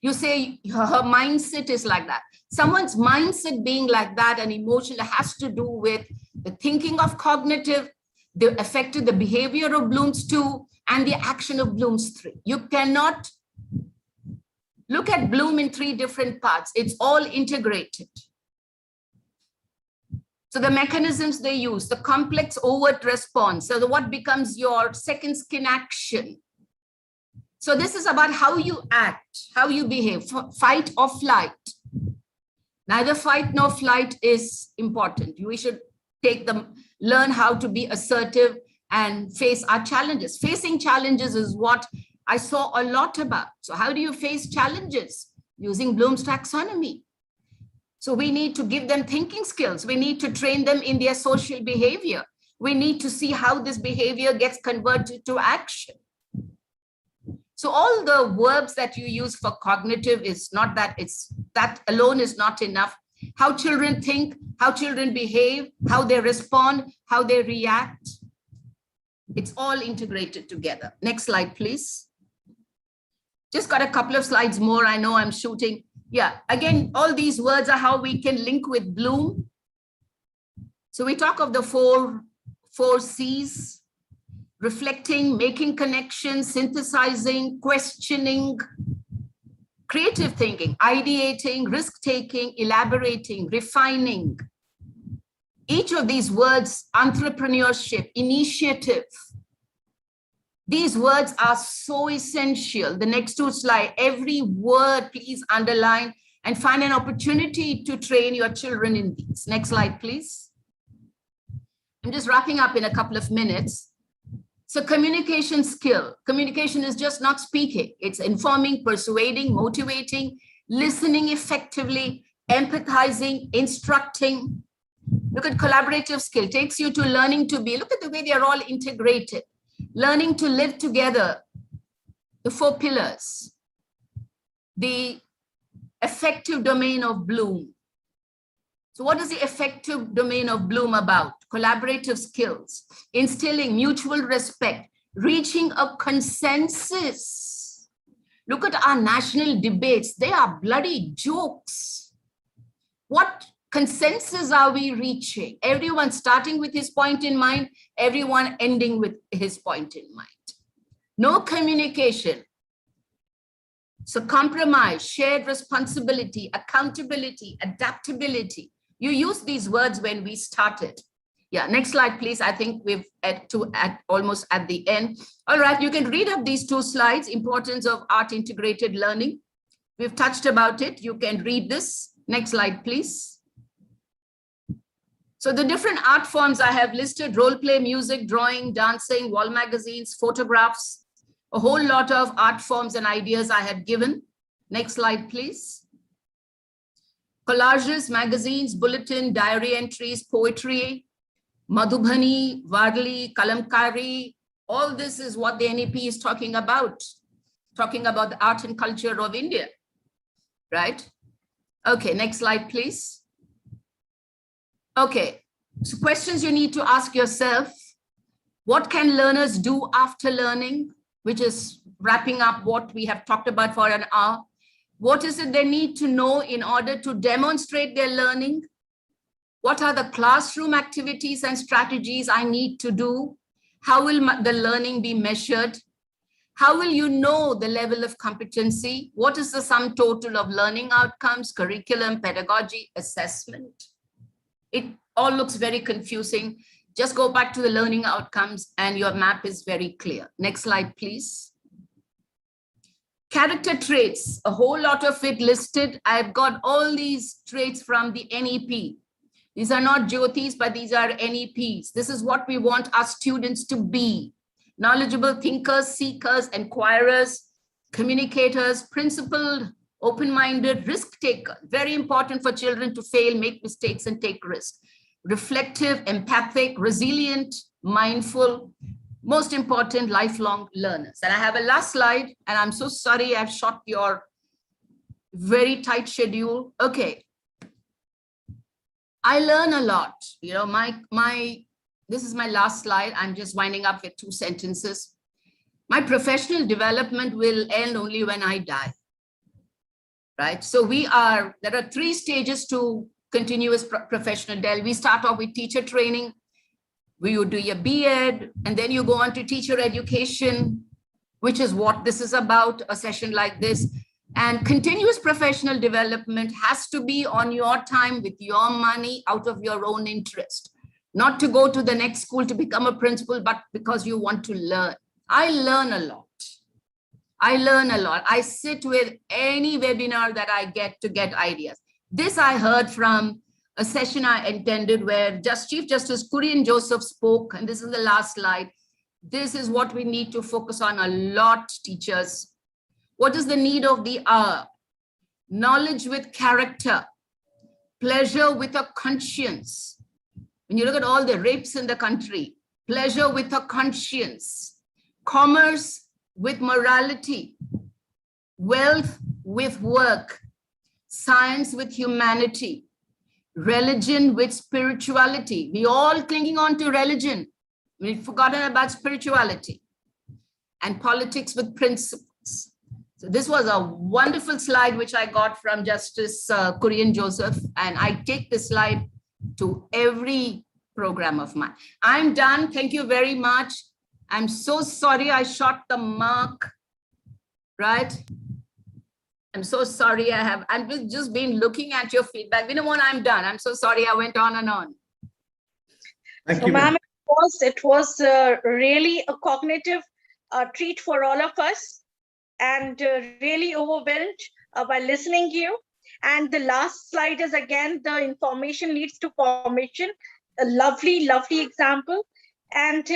You say her mindset is like that. Someone's mindset being like that and emotional has to do with the thinking of cognitive, the affected the behavior of Bloom's 2 and the action of Bloom's 3. You cannot look at Bloom in 3 different parts. It's all integrated. So the mechanisms they use, the complex overt response, so what becomes your second skin action. So this is about how you act, how you behave, fight or flight. Neither fight nor flight is important. We should learn how to be assertive and face our challenges. Facing challenges is what I saw a lot about. So how do you face challenges? Using Bloom's taxonomy. So we need to give them thinking skills. We need to train them in their social behavior. We need to see how this behavior gets converted to action. So all the verbs that you use for cognitive is not that, that alone is not enough. How children think, how children behave, how they respond, how they react. It's all integrated together. Next slide, please. Just got a couple of slides more. I know I'm shooting. Yeah, again, all these words are how we can link with Bloom. So we talk of the four C's: reflecting, making connections, synthesizing, questioning, creative thinking, ideating, risk-taking, elaborating, refining. Each of these words, entrepreneurship, initiative, these words are so essential. The next two slides, every word, please underline and find an opportunity to train your children in these. Next slide, please. I'm just wrapping up in a couple of minutes. So communication skill. Communication is just not speaking. It's informing, persuading, motivating, listening effectively, empathizing, instructing. Look at collaborative skill. Takes you to learning to be. Look at the way they're all integrated. Learning to live together. The 4 pillars. The effective domain of Bloom. So what is the effective domain of Bloom about? Collaborative skills, instilling mutual respect, reaching a consensus. Look at our national debates. They are bloody jokes. What consensus are we reaching? Everyone starting with his point in mind, everyone ending with his point in mind. No communication. So compromise, shared responsibility, accountability, adaptability. You used these words when we started. Yeah, next slide, please. I think we've almost at the end. All right, you can read up these 2 slides, importance of art integrated learning. We've touched about it. You can read this. Next slide, please. So the different art forms I have listed: role play, music, drawing, dancing, wall magazines, photographs, a whole lot of art forms and ideas I have given. Next slide, please. Collages, magazines, bulletin, diary entries, poetry, Madhubani, Varli, Kalamkari, all this is what the NEP is talking about the art and culture of India, right? Okay, next slide, please. Okay, so questions you need to ask yourself: what can learners do after learning? Which is wrapping up what we have talked about for an hour. What is it they need to know in order to demonstrate their learning? What are the classroom activities and strategies I need to do? How will the learning be measured? How will you know the level of competency? What is the sum total of learning outcomes, curriculum, pedagogy, assessment? It all looks very confusing. Just go back to the learning outcomes and your map is very clear. Next slide, please. Character traits, a whole lot of it listed. I've got all these traits from the NEP. These are not Jyotis, but these are NEPs. This is what we want our students to be: knowledgeable thinkers, seekers, inquirers, communicators, principled, open-minded, risk-takers. Very important for children to fail, make mistakes, and take risks. Reflective, empathic, resilient, mindful, most important, lifelong learners. And I have a last slide, and I'm so sorry I've shot your very tight schedule. Okay. I learn a lot. You know, this is my last slide. I'm just winding up with 2 sentences. My professional development will end only when I die, right? So there are 3 stages to continuous professional development. We start off with teacher training. You do your B.Ed, and then you go on to teacher education, which is what this is about, a session like this. And continuous professional development has to be on your time, with your money, out of your own interest. Not to go to the next school to become a principal, but because you want to learn. I learn a lot. I sit with any webinar that I get to get ideas. This I heard from a session I attended where Chief Justice Kurian Joseph spoke, and this is the last slide. This is what we need to focus on a lot, teachers. What is the need of the hour? Knowledge with character. pleasure with a conscience. When you look at all the rapes in the country, pleasure with a conscience, commerce with morality, wealth with work, science with humanity, religion with spirituality. We all clinging on to religion. We've forgotten about spirituality, and politics with principles. So this was a wonderful slide which I got from Justice Kurian Joseph, and I take this slide to every program of mine. I'm done. Thank you very much. I'm so sorry I shot the mark, right? I'm so sorry. I've just been looking at your feedback. You know what? I'm done. I'm so sorry I went on and on. Thank you, ma'am. It was really a cognitive treat for all of us, and really overwhelmed by listening to you. And the last slide is again, the information leads to formation. A lovely, lovely example. And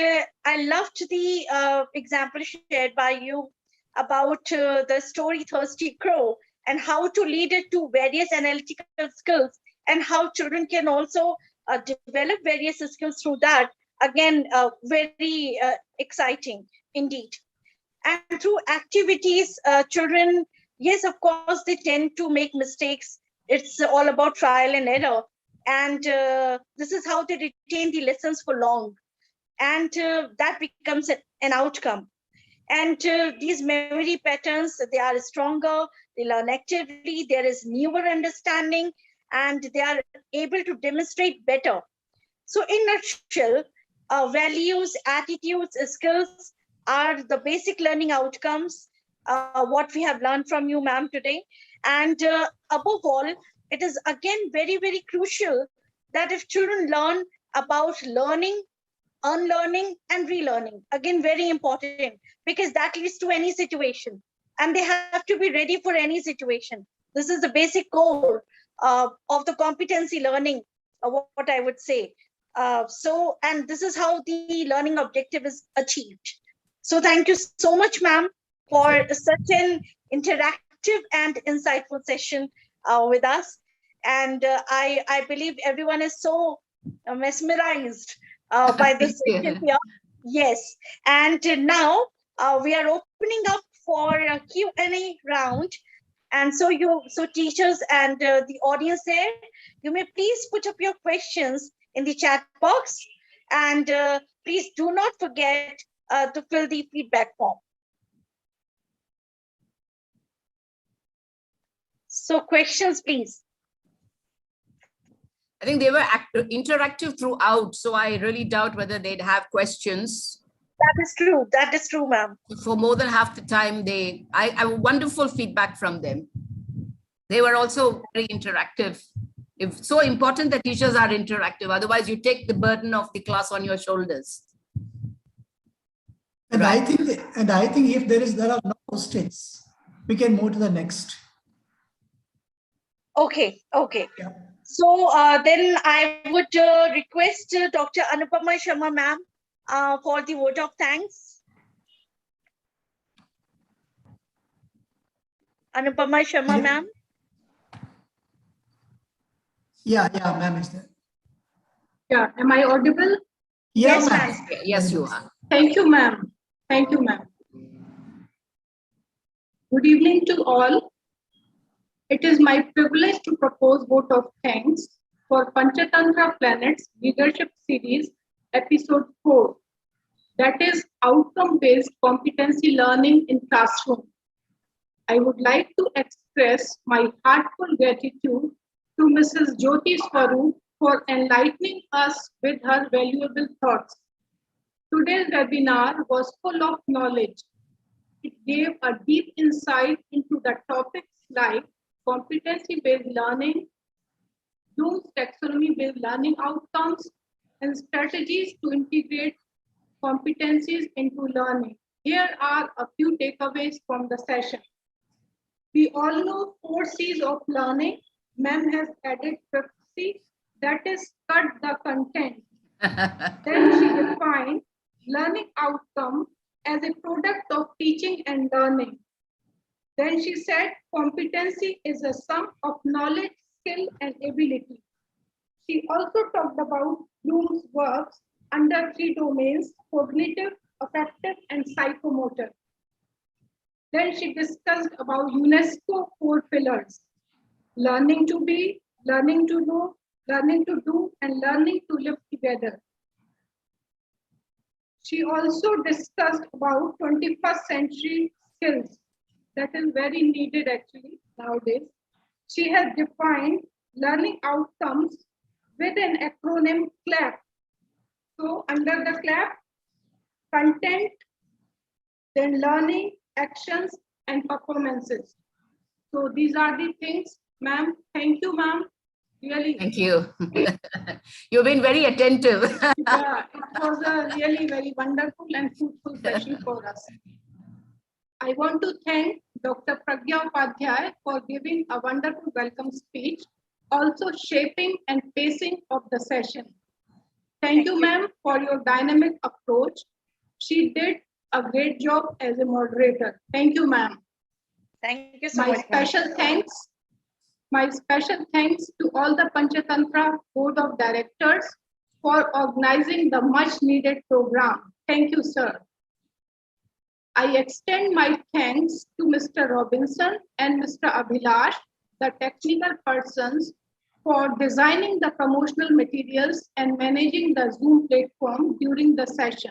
I loved the example shared by you about the story Thirsty Crow and how to lead it to various analytical skills and how children can also develop various skills through that. Again, very exciting indeed. And through activities, children, yes, of course, they tend to make mistakes. It's all about trial and error. And this is how they retain the lessons for long. And that becomes an outcome. And these memory patterns, they are stronger, they learn actively, there is newer understanding, and they are able to demonstrate better. So in a nutshell, values, attitudes, skills are the basic learning outcomes, what we have learned from you, ma'am, today. And above all, it is again very, very crucial that if children learn about learning, unlearning and relearning, again, very important, because that leads to any situation and they have to be ready for any situation. This is the basic core of the competency learning, what I would say. And this is how the learning objective is achieved. So thank you so much, ma'am, for such an interactive and insightful session with us. And I believe everyone is so mesmerized by this session here. Yes. And now we are opening up for a Q&A round. And so teachers and the audience there, you may please put up your questions in the chat box. And please do not forget to fill the feedback form. So questions, please. I think they were interactive throughout, so I really doubt whether they'd have questions. That is true. That is true, ma'am. For more than half the time, I have wonderful feedback from them. They were also very interactive. It's so important that teachers are interactive. Otherwise, you take the burden of the class on your shoulders. And right. I think if there are no questions, we can move to the next. Okay. Yeah. So then I would request Dr. Anupama Sharma, ma'am, for the vote of thanks. Anupama Sharma, ma'am. Yeah, ma'am is there. Yeah, am I audible? Yes, ma'am. Yes, you are. Thank you, ma'am. Thank you, ma'am. Good evening to all. It is my privilege to propose vote of thanks for Panchatantra Planet's Leadership Series, Episode 4, that is Outcome-Based Competency Learning in Classroom. I would like to express my heartfelt gratitude to Mrs. Jyoti Swaroop for enlightening us with her valuable thoughts. Today's webinar was full of knowledge. It gave a deep insight into the topics like competency-based learning, Bloom's taxonomy-based learning outcomes, and strategies to integrate competencies into learning. Here are a few takeaways from the session. We all know 4 C's of learning. Ma'am has added 5th C, that is cut the content. Then she defined learning outcome as a product of teaching and learning. Then she said competency is a sum of knowledge, skill and ability. She also talked about Bloom's works under 3 domains: cognitive, affective, and psychomotor. Then she discussed about UNESCO 4 pillars: learning to be, learning to know, learning to do, and learning to live together. She also discussed about 21st century skills that is very needed actually nowadays. She has defined learning outcomes with an acronym CLAP. So under the CLAP, content, then learning, actions, and performances. So these are the things, ma'am. Thank you, ma'am. Really. Thank you. You've been very attentive. Yeah, it was a really very wonderful and fruitful session for us. I want to thank Dr. Pragya Upadhyay for giving a wonderful welcome speech, also shaping and pacing of the session. Thank you, ma'am, for your dynamic approach. She did a great job as a moderator. Thank you, ma'am. Thank you so much. My special thanks to all the Panchatantra Board of Directors for organizing the much needed program. Thank you, sir. I extend my thanks to Mr. Robinson and Mr. Abhilash, the technical persons, for designing the promotional materials and managing the Zoom platform during the session.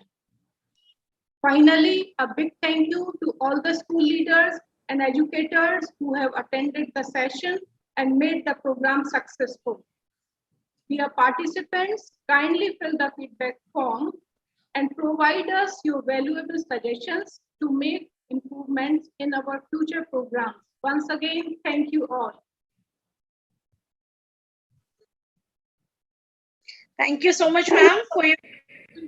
Finally, a big thank you to all the school leaders and educators who have attended the session and made the program successful. Dear participants, kindly fill the feedback form and provide us your valuable suggestions to make improvements in our future programs. Once again, thank you all. Thank you so much, ma'am, for your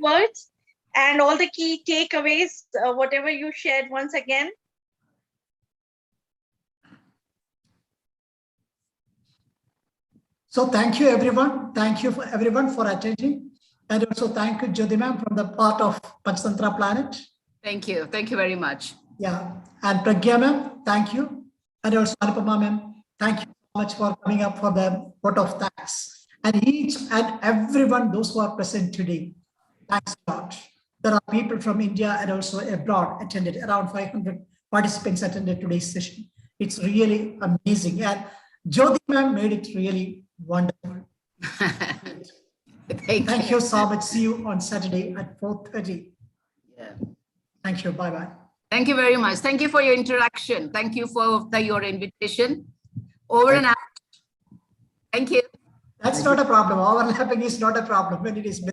words and all the key takeaways, whatever you shared once again. So thank you, everyone. Thank you for everyone for attending. And also thank you, Jyoti ma'am, from the part of Panchatantra Planet. Thank you. Thank you very much. Yeah. And Pragya ma'am, thank you. And also Anupama ma'am, thank you so much for coming up for the vote of thanks. And each and everyone, those who are present today, thanks a lot. There are people from India and also abroad attended. Around 500 participants attended today's session. It's really amazing. And Jyoti ma'am made it really wonderful. Thank you so much. See you on Saturday at 4:30. Yeah. Thank you. Bye-bye. Thank you very much. Thank you for your interaction. Thank you for your invitation. Over and out. Thank you. That's not a problem. Overlapping is not a problem when it is